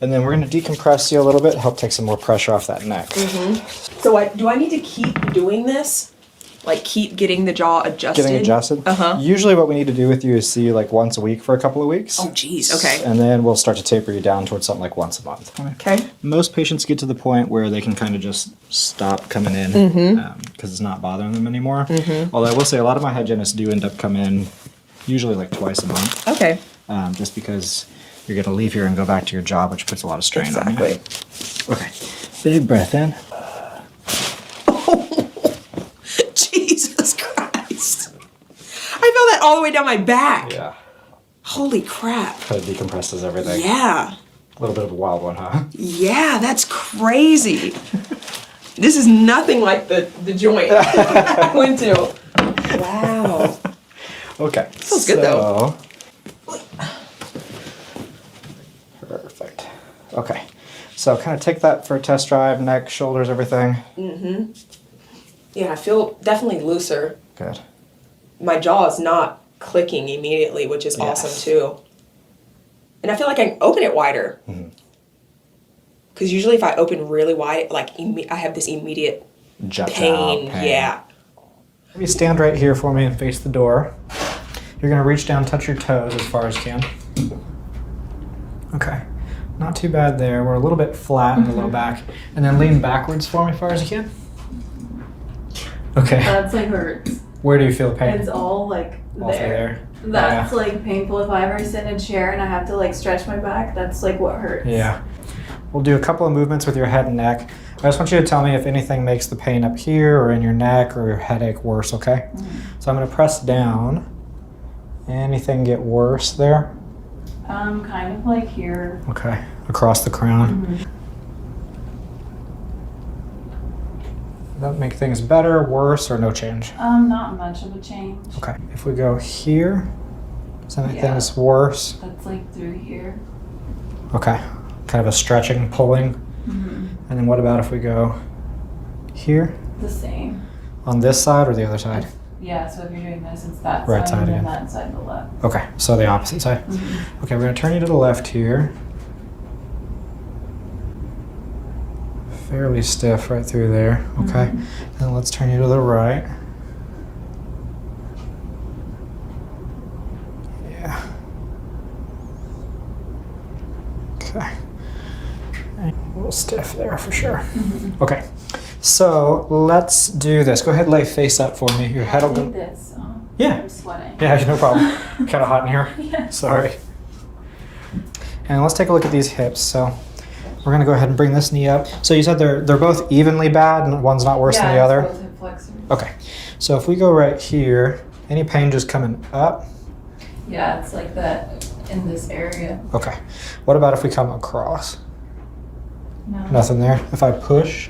And then we're gonna decompress you a little bit, help take some more pressure off that neck. So do I need to keep doing this? Like keep getting the jaw adjusted? Getting adjusted. Uh-huh. Usually what we need to do with you is see you like once a week for a couple of weeks. Oh geez. Okay. And then we'll start to taper you down towards something like once a month. Okay. Most patients get to the point where they can kind of just stop coming in because it's not bothering them anymore. Although I will say a lot of my hygienists do end up coming in usually like twice a month, Okay. just because you're going to leave here and go back to your job, which puts a lot of strain on you. Exactly. Okay. Big breath in. Oh Jesus Christ. I feel that all the way down my back. Yeah. Holy crap. Kind of decompresses everything. Yeah. A little bit of a wild one, huh? Yeah, that's crazy. This is nothing like the joint I went to. Wow. Okay. Feels good, though. Perfect. Okay. So kind of take that for a test drive, neck, shoulders, everything. Mm-hmm. Yeah, I feel definitely looser. Good. My jaw is not clicking immediately, which is awesome too. And I feel like I can open it wider. Because usually if I open really wide, like I have this immediate Jump pain. out, Yeah. You stand right here for me and face the door. You're gonna reach down, touch your toes as far as you can. Okay. Not too bad there. We're a little bit flat in the low back. And then lean backwards for me as far as you can. Okay. That's like hurts. Where do you feel pain? It's all like All through there. That's like painful. If I ever sit in a chair and I have to like stretch my back, that's like what hurts. Yeah. We'll do a couple of movements with your head and neck. I just want you to tell me if anything makes the pain up here or in your neck or your headache worse, okay? So I'm gonna press down. Anything get worse there? Kind of like here. Okay, across the crown. That make things better, worse, or no change? Not much of a change. Okay, if we go here, does that make things worse? That's like through here. Okay, kind of a stretching, pulling. And then what about if we go here? The same. On this side or the other side? Yeah, so if you're doing this, it's that Right side side and then again. that side, the left. Okay, so the opposite side. Okay, we're gonna turn you to the left here. Fairly stiff right through there, okay? And let's turn you to the right. Yeah. Okay. A little stiff there for sure. Okay, so let's do this. Go ahead and lay face up for me. Your head will Like go. this. Yeah. I'm sweating. Yeah, no problem. Kind of hot in here. Yeah. Sorry. And let's take a look at these hips. So we're gonna go ahead and bring this knee up. So you said they're both evenly bad and one's not worse than the other? Both hip flexors. Okay. So if we go right here, any pain just coming up? Yeah, it's like that in this area. Okay. What about if we come across? No. Nothing there. If I push?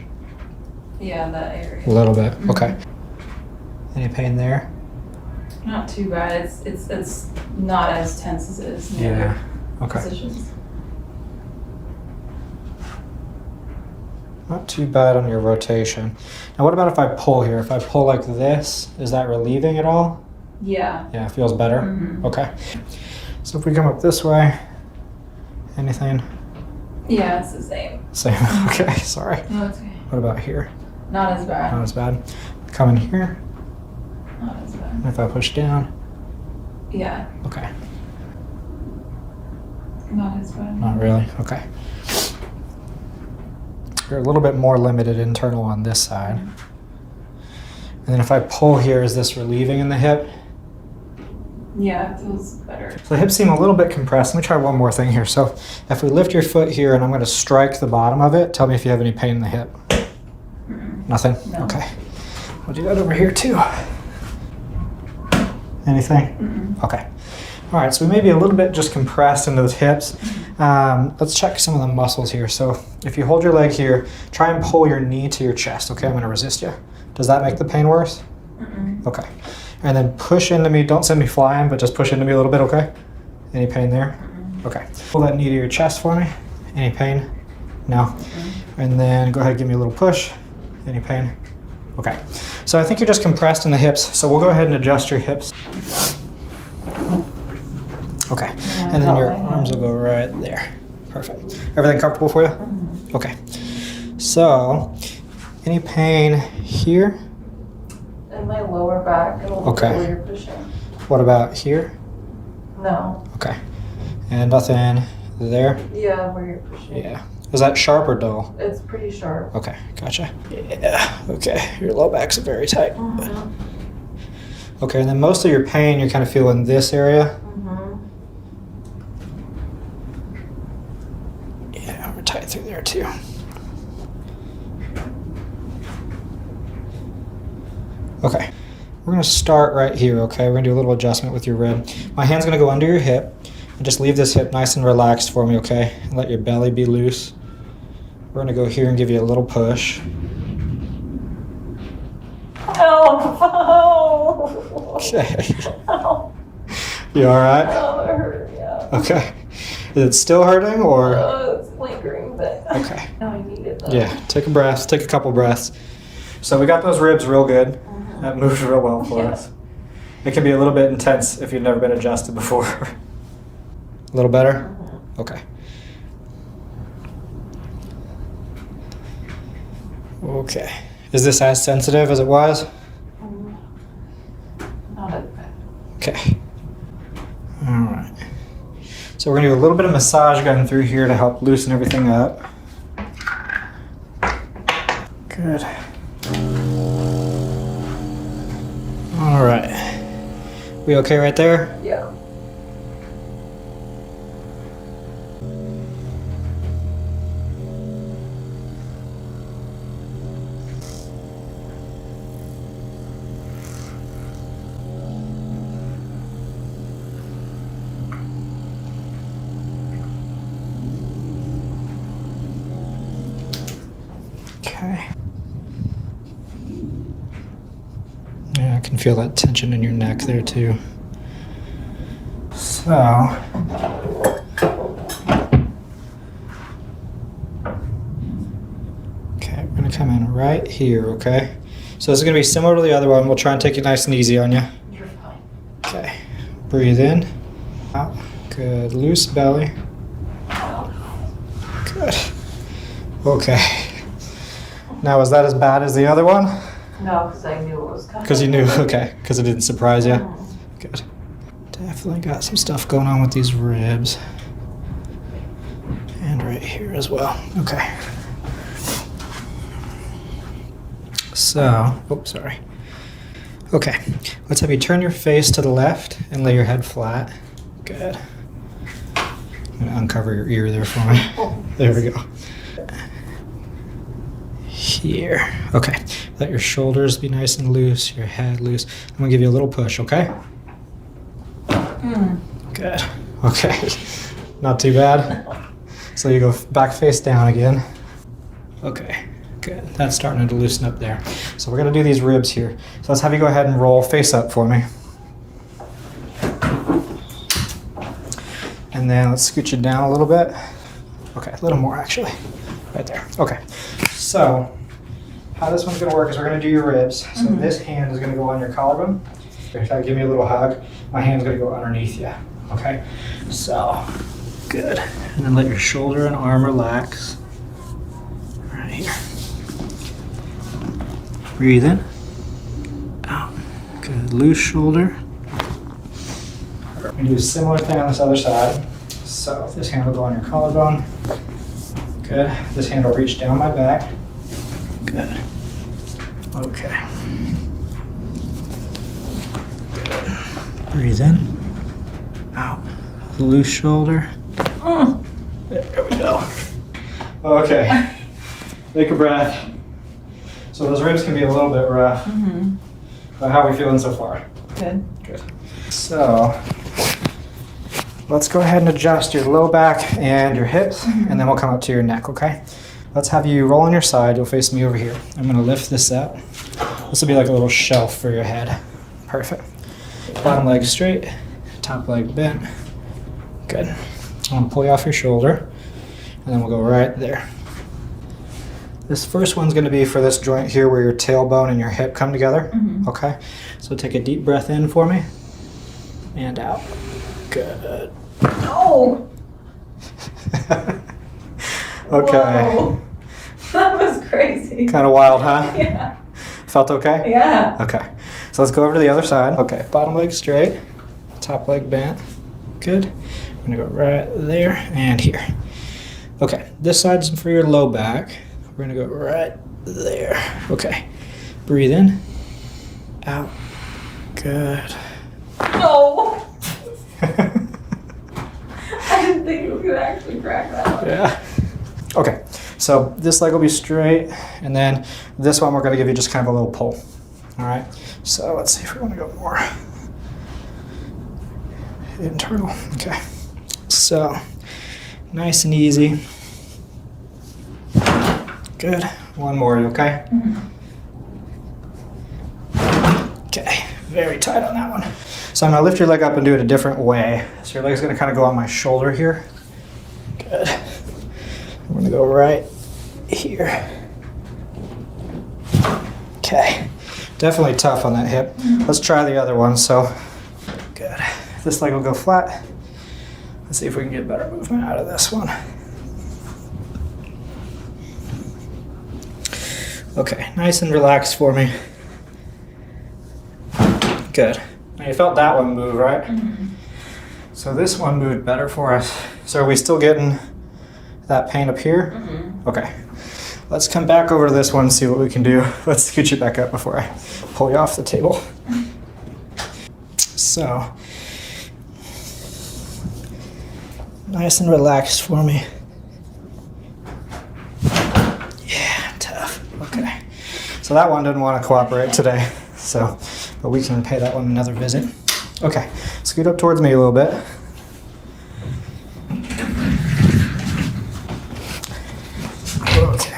Yeah, that area. A little bit. Okay. Any pain there? Not too bad. It's not as tense as it is in the other Okay. positions. Not too bad on your rotation. Now what about if I pull here? If I pull like this, is that relieving at all? Yeah. Yeah, it feels better? Okay. So if we come up this way, anything? Yeah, it's the same. Same. Okay, sorry. No, it's okay. What about here? Not as bad. Not as bad. Come in here, Not as bad. and if I push down, Yeah, okay. not as bad. Not really, okay. You're a little bit more limited internal on this side. And then if I pull here, is this relieving in the hip? Yeah, it feels better. So the hips seem a little bit compressed. Let me try one more thing here. So if we lift your foot here and I'm going to strike the bottom of it, tell me if you have any pain in the hip. Nothing? No. Okay. We'll do that over here too. Anything? Okay. All right, so we may be a little bit just compressed into the hips. Let's check some of the muscles here. So if you hold your leg here, try and pull your knee to your chest. Okay, I'm going to resist you. Does that make the pain worse? Okay. And then push into me. Don't send me flying, but just push into me a little bit, okay? Any pain there? Okay. Pull that knee to your chest for me. Any pain? No. And then go ahead and give me a little push. Any pain? Okay. So I think you're just compressed in the hips. So we'll go ahead and adjust your hips. Okay. And then your arms will go right there. Perfect. Everything comfortable for you? Okay. So, any pain here? In my lower back, a little Okay. bit where you're pushing. What about here? No. Okay. And nothing there? Yeah, where you're pushing. Yeah. Is that sharp or dull? It's pretty sharp. Okay, gotcha. Yeah, okay. Your low back's very tight. Okay, and then most of your pain you're kind of feeling this area? Yeah, we're tight through there too. Okay. We're gonna start right here, okay? We're gonna do a little adjustment with your rib. My hand's gonna go under your hip, and just leave this hip nice and relaxed for me, okay? And let your belly be loose. We're gonna go here and give you a little push. Oh, Okay. oh, You all right? oh, it hurt, yeah. Okay. Is it still hurting or? It's lingering, but Okay. now I need it though. Yeah, take a breath, take a couple breaths. So we got those ribs real good. That moved real well for Yeah. us. It can be a little bit intense if you've never been adjusted before. A little better? Okay. Okay. Is this as sensitive as it was? Not a, Okay. All right. So we're gonna do a little bit of massage going through here to help loosen everything up. Good. All right. We okay right there? yeah. Okay. Yeah, I can feel that tension in your neck there too. So, okay, we're gonna come in right here, okay? So this is gonna be similar to the other one. We'll try and take it nice and easy on you. You're fine. Okay, breathe in, out, good, loose belly. Good. Okay. Now, was that as bad as the other one? No, because I knew it was coming. Because you knew, okay, because it didn't surprise you. Good. Definitely got some stuff going on with these ribs. And right here as well. Okay. So, oops, sorry. Okay, let's have you turn your face to the left and lay your head flat. Good. I'm gonna uncover your ear there for me. There we go. Here. Okay. Let your shoulders be nice and loose, your head loose. I'm gonna give you a little push, okay? Good. Okay. Not too bad. So you go back face down again. Okay. Good. That's starting to loosen up there. So we're gonna do these ribs here. So let's have you go ahead and roll face up for me. And then let's scoot you down a little bit. Okay, a little more actually. Right there. Okay. So how this one's gonna work is we're gonna do your ribs. So this hand is gonna go on your collarbone. Okay, give me a little hug. My hand's gonna go underneath you. Okay? So, good. And then let your shoulder and arm relax. Right here. Breathe in. Out. Good. Loose shoulder. We're gonna do a similar thing on this other side. So this hand will go on your collarbone. Good. This hand will reach down my back. Good. Okay. Good. Breathe in. Out. Loose shoulder. There we go. Okay. Take a breath. So those ribs can be a little bit rough. But how are we feeling so far? Good. Good. So let's go ahead and adjust your low back and your hips, and then we'll come up to your neck, okay? Let's have you roll on your side. You'll face me over here. I'm gonna lift this up. This will be like a little shelf for your head. Perfect. Bottom leg straight, top leg bent. Good. I'm gonna pull you off your shoulder, and then we'll go right there. This first one's gonna be for this joint here where your tailbone and your hip come together, okay? So take a deep breath in for me, and out. Good. Oh! Okay. Whoa. That was crazy. Kind of wild, huh? Yeah. Felt okay? Yeah. Okay. So let's go over to the other side. Okay. Bottom leg straight, top leg bent. Good. I'm gonna go right there and here. Okay. This side's for your low back. We're gonna go right there. Okay. Breathe in. Out. Good. No! I didn't think you could actually crack that one. Yeah. Okay, so this leg will be straight, and then this one we're going to give you just kind of a little pull. All right, so let's see if we want to go more internal. Okay, so nice and easy. Good. One more, you okay? Okay, very tight on that one. So I'm gonna lift your leg up and do it a different way. So your leg's gonna kind of go on my shoulder here. Good. I'm gonna go right here. Okay, definitely tough on that hip. Let's try the other one. So, good. This leg will go flat. Let's see if we can get better movement out of this one. Okay, nice and relaxed for me. Good. Now you felt that one move, right? So this one moved better for us. So are we still getting that pain up here? Okay. Let's come back over to this one and see what we can do. Let's scoot you back up before I pull you off the table. So, nice and relaxed for me. Yeah, tough. Okay. So that one didn't want to cooperate today. So, but we can pay that one another visit. Okay, scoot up towards me a little bit. Okay.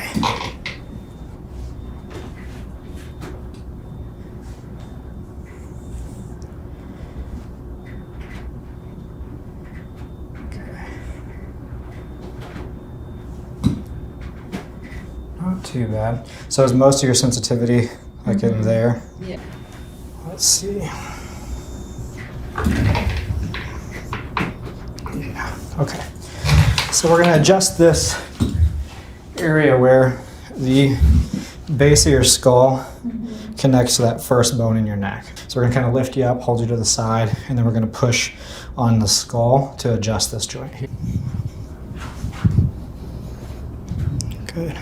Not too bad. So is most of your sensitivity like in there? Yeah. Let's see. Yeah, okay. So we're gonna adjust this area where the base of your skull connects to that first bone in your neck. So we're gonna kind of lift you up, hold you to the side, and then we're gonna push on the skull to adjust this joint here. Good.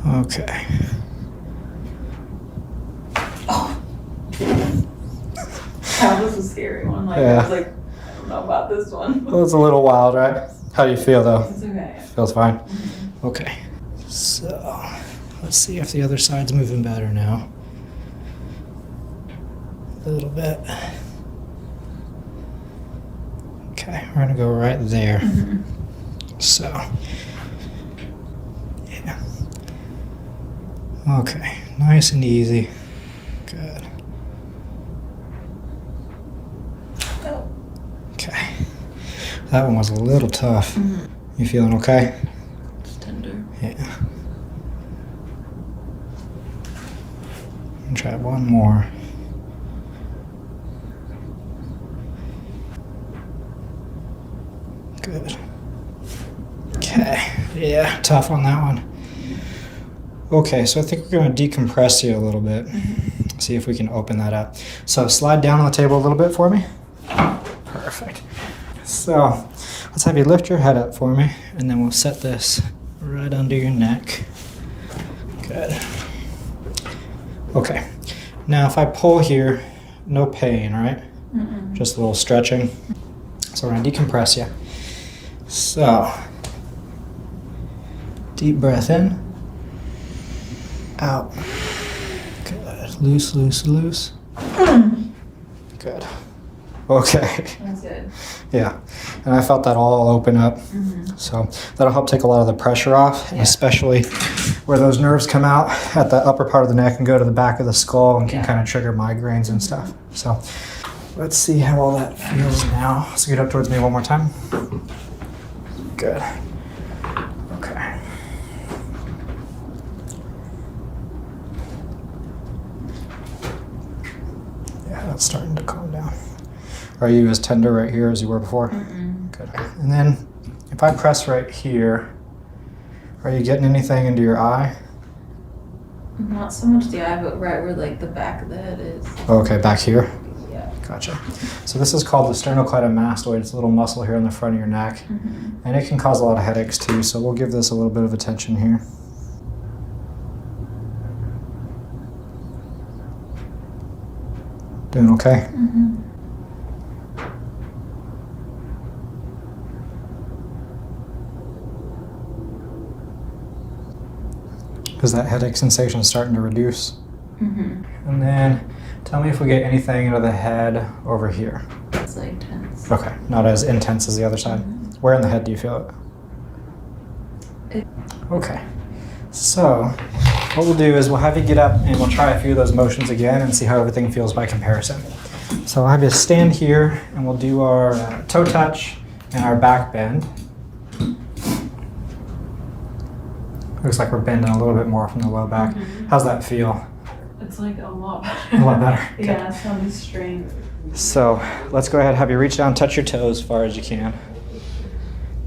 Okay. That was a scary one. Like, Yeah. I was like, I don't know about this one. Well, it's a little wild, right? How do you feel though? It's okay. Feels fine? Okay. So, let's see if the other side's moving better now. A little bit. Okay, we're gonna go right there. So, yeah. Okay, nice and easy. Good. Okay. That one was a little tough. You feeling okay? It's tender. Yeah. And try one more. Good. Okay. Yeah, tough on that one. Okay, so I think we're going to decompress you a little bit. See if we can open that up. So slide down on the table a little bit for me. Perfect. So let's have you lift your head up for me, and then we'll set this right under your neck. Good. Okay. Now if I pull here, no pain, right? Just a little stretching. So we're going to decompress you. So deep breath in. Out. Good. Loose, loose, loose. Good. Okay. That's good. Yeah. And I felt that all open up. So that'll help take a lot of the pressure off, and especially where those nerves come out at the upper part of the neck and go to the back of the skull and can kind of trigger migraines and stuff. So let's see how all that feels now. Scoot up towards me one more time. Good. Okay. Yeah, that's starting to calm down. Are you as tender right here as you were before? Good. And then if I press right here, are you getting anything into your eye? Not so much the eye, but right where like the back of the head is. Okay, back here. Yeah. Gotcha. So this is called the sternocleidomastoid. It's a little muscle here in the front of your neck. And it can cause a lot of headaches too, so we'll give this a little bit of attention here. Doing okay? Is that headache sensation starting to reduce? Mm-hmm. And then tell me if we get anything into the head over here. It's like tense. Okay, not as intense as the other side. Where in the head do you feel it? Okay, so what we'll do is we'll have you get up and we'll try a few of those motions again and see how everything feels by comparison. So I'll have you stand here and we'll do our toe touch and our back bend. Looks like we're bending a little bit more from the low back. How's that feel? It's like a lot better. A lot better. Okay. Yeah, some strength. So let's go ahead, have you reach down, touch your toes as far as you can.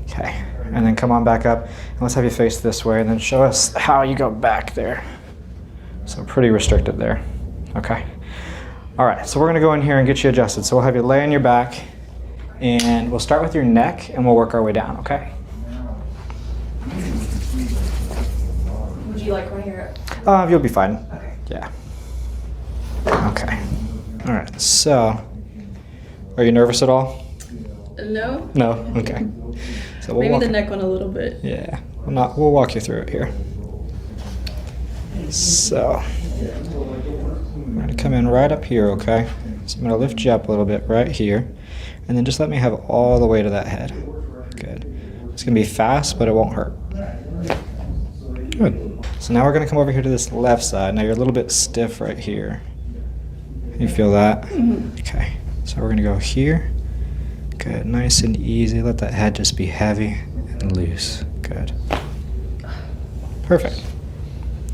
Okay, and then come on back up. And let's have you face this way and then show us how you go back there. So pretty restricted there. Okay. All right, so we're gonna go in here and get you adjusted. So we'll have you lay on your back and we'll start with your neck and we'll work our way down, okay? Would you like one here? You'll be fine. Okay. Yeah. Okay. All right, so are you nervous at all? No. No? Okay. So we'll Maybe walk, the neck one a little bit. yeah, we'll walk you through it here. So I'm gonna come in right up here, okay? So I'm gonna lift you up a little bit right here, and then just let me have all the way to that head. Good. It's gonna be fast, but it won't hurt. Good. So now we're gonna come over here to this left side. Now you're a little bit stiff right here. You feel that? Okay. So we're gonna go here. Good. Nice and easy. Let that head just be heavy and loose. Good. Perfect.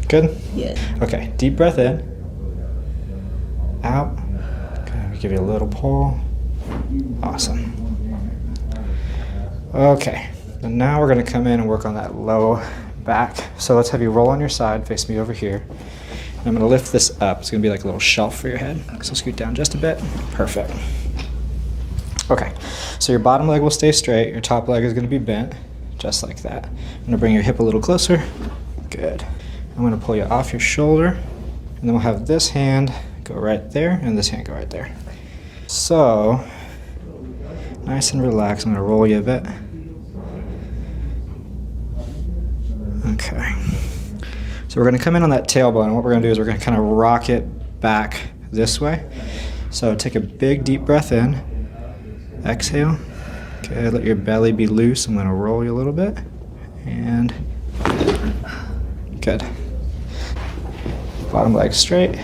Good? Yeah. Okay. Deep breath in. Out. Okay. Give you a little pull. Awesome. Okay. And now we're gonna come in and work on that low back. So let's have you roll on your side, face me over here. And I'm gonna lift this up. It's gonna be like a little shelf for your head. So scoot down just a bit. Perfect. Okay, so your bottom leg will stay straight. Your top leg is gonna be bent, just like that. I'm gonna bring your hip a little closer. Good. I'm gonna pull you off your shoulder, and then we'll have this hand go right there, and this hand go right there. So, nice and relaxed. I'm gonna roll you a bit. Okay. So we're gonna come in on that tailbone. What we're gonna do is we're gonna kind of rock it back this way. So take a big deep breath in. Exhale. Okay, let your belly be loose. I'm gonna roll you a little bit. And good. Bottom leg straight.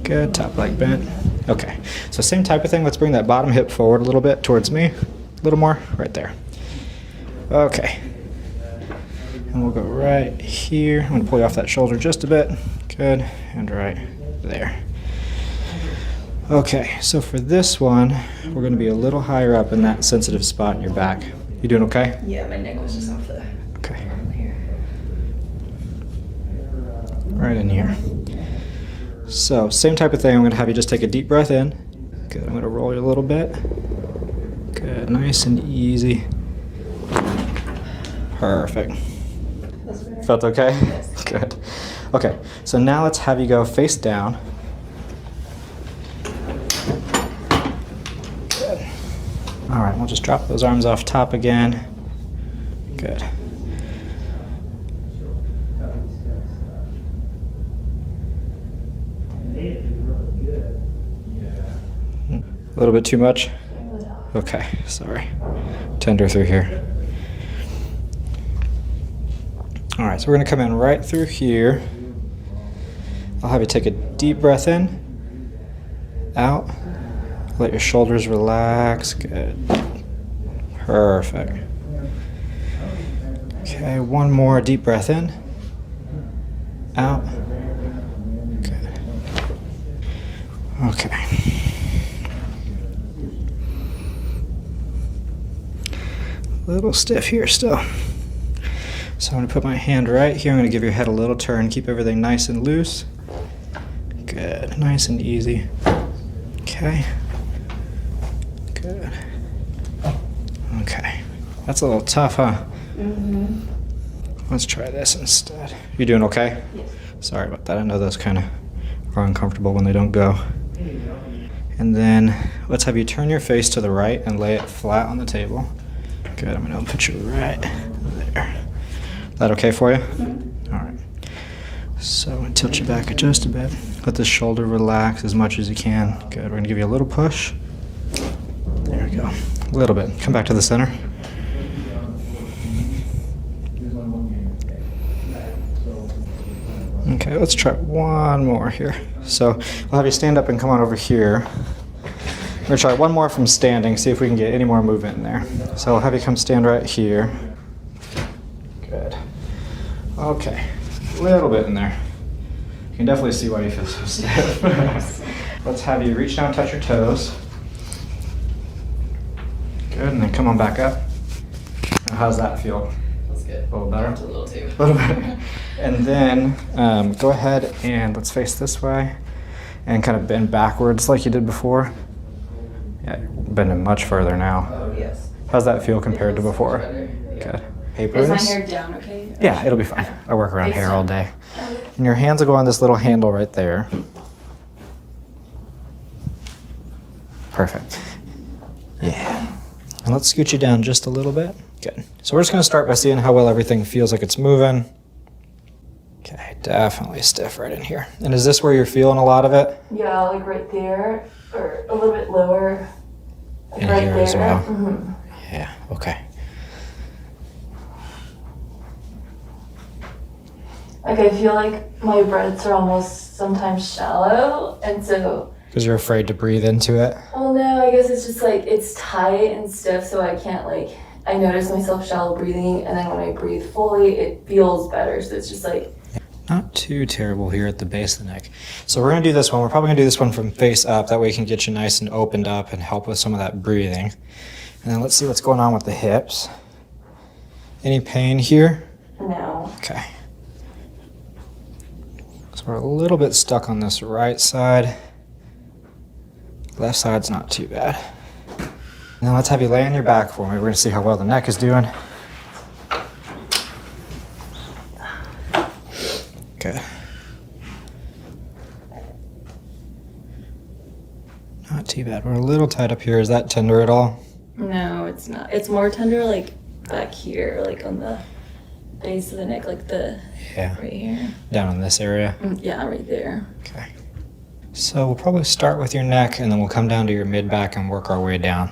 Good, top leg bent. Okay, so same type of thing. Let's bring that bottom hip forward a little bit towards me. A little more, right there. Okay. And we'll go right here. I'm gonna pull you off that shoulder just a bit. Good, and right there. Okay, so for this one, we're gonna be a little higher up in that sensitive spot in your back. You doing okay? Yeah, my neck was just off the Okay. here. Right in here. So, same type of thing. I'm gonna have you just take a deep breath in. Good, I'm gonna roll you a little bit. Good, nice and easy. Perfect. Felt okay? Good. Okay, so now let's have you go face down. Good. All right, we'll just drop those arms off top again. Good. A little bit too much? Okay, sorry. Tender through here. All right, so we're gonna come in right through here. I'll have you take a deep breath in, out. Let your shoulders relax, good. Perfect. Okay, one more deep breath in, out. Good. Okay. A little stiff here still. So I'm going to put my hand right here. I'm going to give your head a little turn. Keep everything nice and loose. Good. Nice and easy. Okay. Good. Okay. That's a little tough, huh? Mm-hmm. Let's try this instead. You doing okay? Yes. Sorry about that. I know those kind of are uncomfortable when they don't go. And then let's have you turn your face to the right and lay it flat on the table. Good. I'm going to put you right there. Is that okay for you? Mm-hmm. All right. So I'm going to tilt you back just a bit. Let the shoulder relax as much as you can. Good. We're going to give you a little push. There we go. A little bit. Come back to the center. Okay, let's try one more here. So I'll have you stand up and come on over here. We're going to try one more from standing, see if we can get any more movement in there. So I'll have you come stand right here. Good. Okay, a little bit in there. You can definitely see why you feel so stiff. Let's have you reach down, touch your toes. Good, and then come on back up. Now, how's that feel? That's good. A little better? A little too. A little bit. And then go ahead and let's face this way and kind of bend backwards like you did before. Yeah, you're bending much further now. Oh, yes. How's that feel compared to before? Better. Yeah. Good. Paper Is my is? hair down okay? Yeah, it'll be fine. I work around hair all day. And your hands will go on this little handle right there. Perfect. Yeah. And let's scoot you down just a little bit. Good. So we're just going to start by seeing how well everything feels like it's moving. Okay, definitely stiff right in here. And is this where you're feeling a lot of it? Yeah, like right there, or a little bit lower. Like In right here there. as well? Mm-hmm. Yeah, okay. Like I feel like my breaths are almost sometimes shallow, and so. Because you're afraid to breathe into it? Well, no, I guess it's just like it's tight and stiff, so I can't like. I notice myself shallow breathing, and then when I breathe fully, it feels better. So it's just like. Not too terrible here at the base of the neck. So we're going to do this one. We're probably going to do this one from face up. That way we can get you nice and opened up and help with some of that breathing. And then let's see what's going on with the hips. Any pain here? No. Okay. So we're a little bit stuck on this right side. Left side's not too bad. Now let's have you lay on your back for me. We're going to see how well the neck is doing. Good. Not too bad. We're a little tight up here. Is that tender at all? No, it's not. It's more tender like back here, like on the base of the neck, like the Yeah. right here. Down in this area? Yeah, right there. Okay. So we'll probably start with your neck and then we'll come down to your mid-back and work our way down.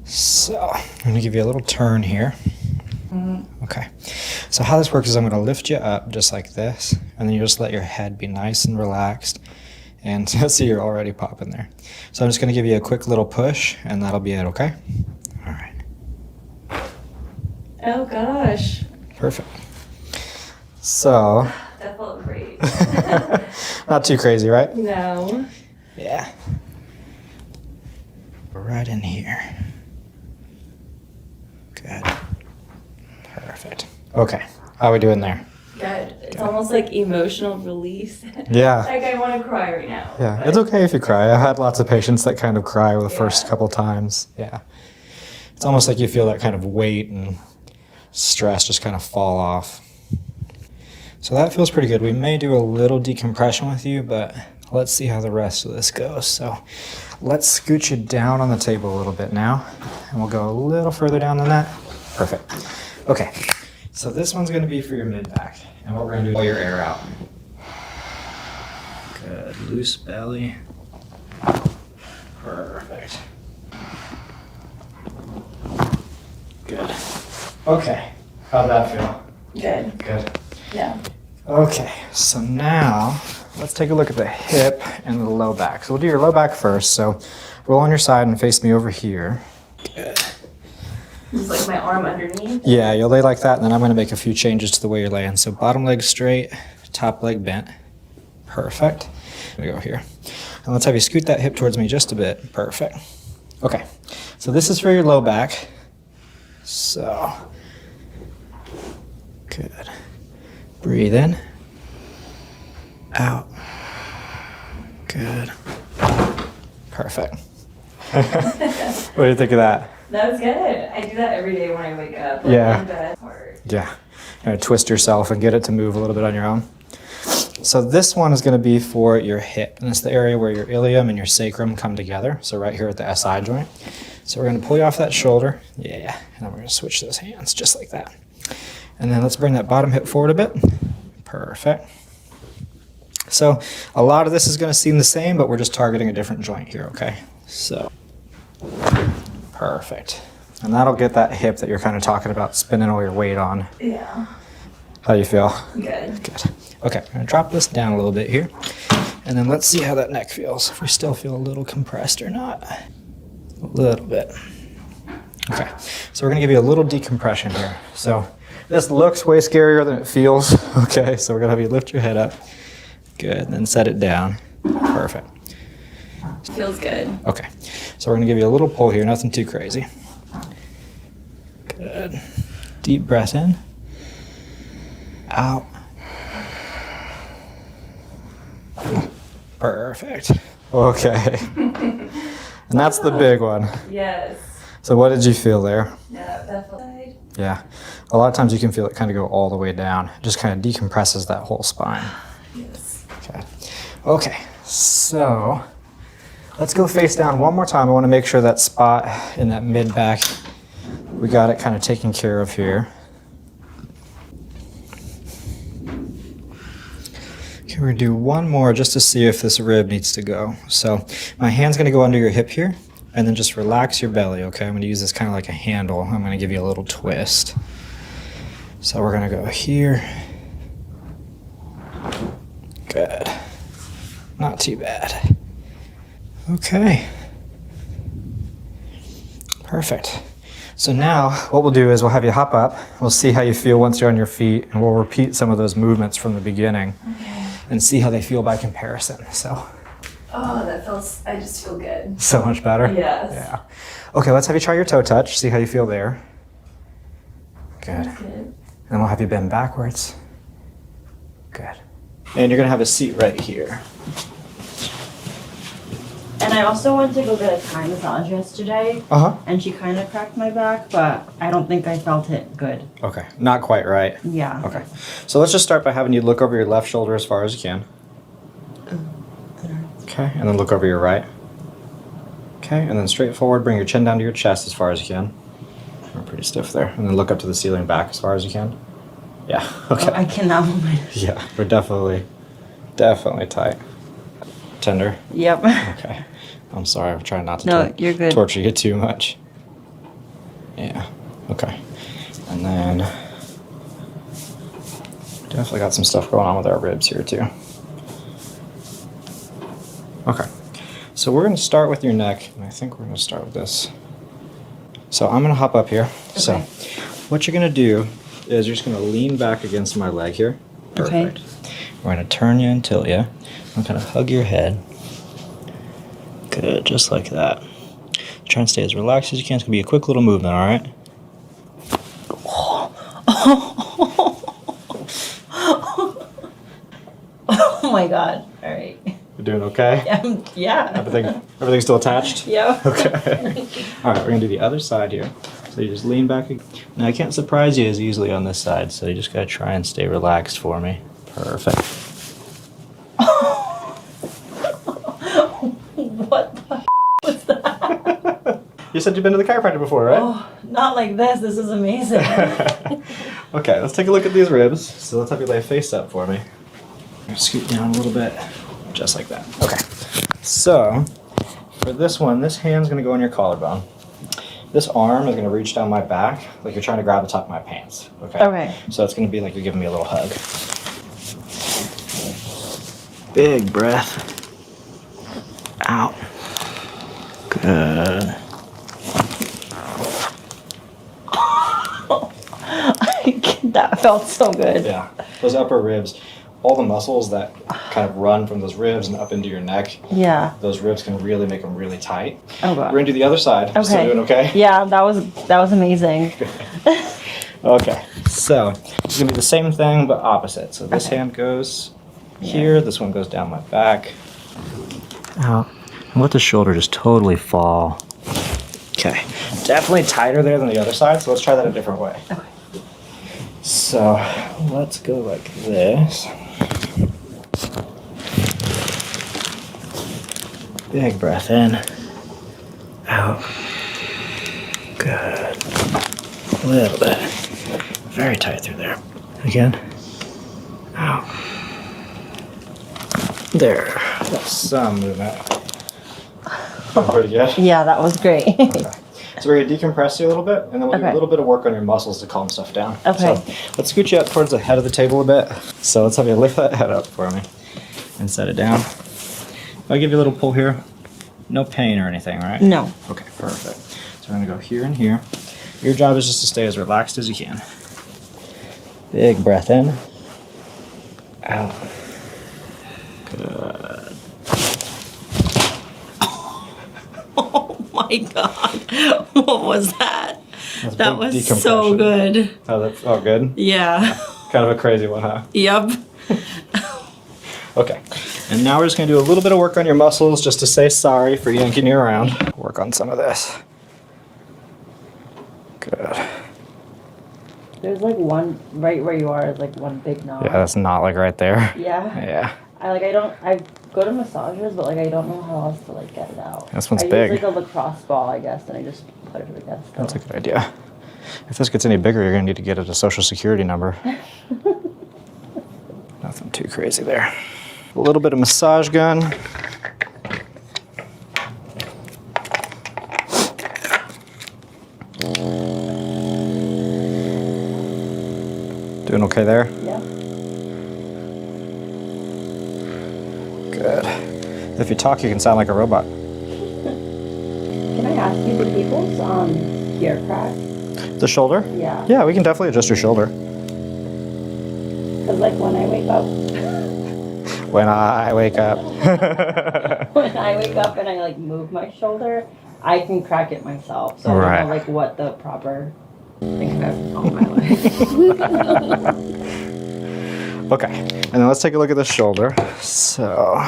So I'm going to give you a little turn here. Okay. So how this works is I'm going to lift you up just like this, and then you just let your head be nice and relaxed. And see, you're already popping there. So I'm just going to give you a quick little push, and that'll be it, okay? All right. Oh gosh. Perfect. So, That felt great. not too crazy, right? No. Yeah. Right in here. Good. Perfect. Okay. How are we doing there? Good. It's almost like emotional release. Yeah. Like I want to cry right now. Yeah, but- it's okay if you cry. I've had lots of patients that kind of cry the first couple times. Yeah. It's almost like you feel that kind of weight and stress just kind of fall off. So that feels pretty good. We may do a little decompression with you, but let's see how the rest of this goes. So let's scoot you down on the table a little bit now, and we'll go a little further down than that. Perfect. Okay, so this one's gonna be for your mid-back, and what we're gonna do is pull your air out. Good, loose belly. Perfect. Good. Okay, how'd that feel? Good. Good. Yeah. Okay, so now let's take a look at the hip and the low back. So we'll do your low back first. So roll on your side and face me over here. Good. Just like my arm underneath. Yeah, you'll lay like that, and then I'm going to make a few changes to the way you're laying. So bottom leg straight, top leg bent. Perfect. We go here. And let's have you scoot that hip towards me just a bit. Perfect. Okay, so this is for your low back. So, good. Breathe in. Out. Good. Perfect. What do you think of that? That was good. I do that every day when I wake up. Like, Yeah. in bed. Hard. Yeah. You're gonna twist yourself and get it to move a little bit on your own. So this one is going to be for your hip, and it's the area where your ilium and your sacrum come together. So right here at the SI joint. So we're going to pull you off that shoulder. Yeah. And then we're going to switch those hands just like that. And then let's bring that bottom hip forward a bit. Perfect. So a lot of this is going to seem the same, but we're just targeting a different joint here, okay? So, perfect. And that'll get that hip that you're kind of talking about spinning all your weight on. Yeah. How do you feel? Good. Good. Okay, I'm going to drop this down a little bit here. And then let's see how that neck feels. If we still feel a little compressed or not. A little bit. Okay, so we're going to give you a little decompression here. So this looks way scarier than it feels. Okay, so we're going to have you lift your head up. Good, then set it down. Perfect. Feels good. Okay, so we're going to give you a little pull here, nothing too crazy. Good. Deep breath in. Out. Perfect. Okay. And that's the big one. Yes. So what did you feel there? Yeah, definitely. Yeah. A lot of times you can feel it kind of go all the way down. It just kind of decompresses that whole spine. Yes. Okay. Okay. So let's go face down one more time. I want to make sure that spot in that mid back, we got it kind of taken care of here. Okay, we're going to do one more just to see if this rib needs to go. So my hand's going to go under your hip here, and then just relax your belly, okay? I'm going to use this kind of like a handle. I'm going to give you a little twist. So we're going to go here. Good. Not too bad. Okay. Perfect. So now what we'll do is we'll have you hop up. We'll see how you feel once you're on your feet, and we'll repeat some of those movements from the beginning. Okay. And see how they feel by comparison. So, Oh, that feels, I just feel good. so much better? Yes. Yeah. Okay, let's have you try your toe touch, see how you feel there. Good. That's good. And then we'll have you bend backwards. Good. And you're gonna have a seat right here. And I also went to go get a Thai massage yesterday, Uh-huh. and she kind of cracked my back, but I don't think I felt it good. Okay, not quite right. Yeah. Okay, so let's just start by having you look over your left shoulder as far as you can. Okay, and then look over your right. Okay, and then straight forward, bring your chin down to your chest as far as you can. We're pretty stiff there. And then look up to the ceiling back as far as you can. Yeah, okay. Oh, I cannot move my... Yeah, we're definitely tight. Tender? Yep. Okay. I'm sorry, I'm trying not to No, you're good. torture you too much. Yeah, okay. And then, definitely got some stuff going on with our ribs here too. Okay, so we're gonna start with your neck, and I think we're gonna start with this. So I'm gonna hop up here. Okay. So, what you're gonna do is you're just gonna lean back against my leg here. Okay. Perfect. We're gonna turn you and tilt you. I'm gonna hug your head. Good, just like that. Try and stay as relaxed as you can. It's gonna be a quick little movement, all right? Oh my god. All right. You're doing okay? Yeah. Everything's still attached? Yeah. Okay. All right, we're gonna do the other side here. So you just lean back. Now I can't surprise you as easily on this side, so you just gotta try and stay relaxed for me. Perfect. What the was that? You said you've been to the chiropractor before, right? Oh, not like this. This is amazing. Okay, let's take a look at these ribs. So let's have you lay face up for me. Scoot down a little bit, just like that. Okay, so for this one, this hand's gonna go on your collarbone. This arm is gonna reach down my back like you're trying to grab the top of my pants. Okay. Okay. So it's gonna be like you're giving me a little hug. Big breath. Out. Good. That felt so good. Yeah, those upper ribs, all the muscles that kind of run from those ribs and up into your neck, Yeah. those ribs can really make them really tight. Oh god. We're gonna do the other side. Okay. Still doing okay? Yeah, that was amazing. Okay, so it's gonna be the same thing but opposite. So this Okay. hand goes here, this one goes down my back. Out. And let the shoulder just totally fall. Okay, definitely tighter there than the other side, so let's try that a different way. Okay. So let's go like this. Big breath in. Out. Good. A little bit. Very tight through there. Again. Out. There. Some movement. Feeling pretty good? Yeah, that was great. Okay. So we're going to decompress you a little bit, and then we'll do a Okay. little bit of work on your muscles to calm stuff down. Okay. So let's scoot you up towards the head of the table a bit. So let's have you lift that head up for me and set it down. If I give you a little pull here, no pain or anything, right? No. Okay, perfect. So we're going to go here and here. Your job is just to stay as relaxed as you can. Big breath in. Out. Good. Oh my god. What was that? That's That big was so decompression. good. Oh, that's all good? Yeah. Kind of a crazy one, huh? Yep. Okay. And now we're just going to do a little bit of work on your muscles just to say sorry for yanking you around. Work on some of this. Good. There's like one right where you are is like one big knot. Yeah, that's not like right there. Yeah. Yeah. I go to massagers, but like I don't know how else to like get it out. This one's I big. use like a lacrosse ball, I guess, and I just put it against. That's a good idea. If this gets any bigger, you're going to need to get a social security number. Nothing too crazy there. A little bit of massage gun. Doing okay there? Yeah. Good. If you talk, you can sound like a robot. Can I ask you, do people's ear crack? The shoulder? Yeah. Yeah, we can definitely adjust your shoulder. Because like when I wake up, When I wake up. when I wake up and I like move my shoulder, I can crack it myself. So I Right. don't know like what the proper thing is on my leg. Okay, and then let's take a look at the shoulder. So,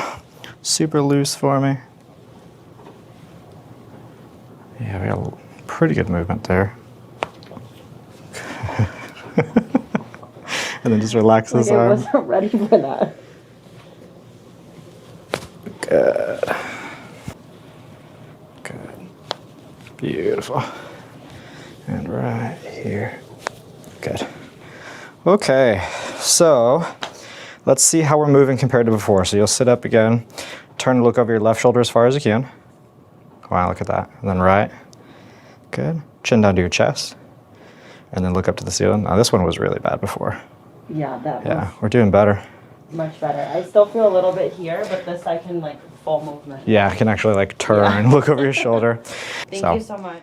super loose for me. Yeah, we got a pretty good movement there. And then just relax Like this I arm. wasn't ready for that. Good. Good. Beautiful. And right here. Good. Okay, so let's see how we're moving compared to before. So you'll sit up again, turn to look over your left shoulder as far as you can. Wow, look at that. And then right. Good. Chin down to your chest. And then look up to the ceiling. Now this one was really bad before. Yeah, that Yeah, we're doing better. was much better. I still feel a little bit here, but this I can like full movement. Yeah, I can actually like turn, look over your shoulder. Thank you so much.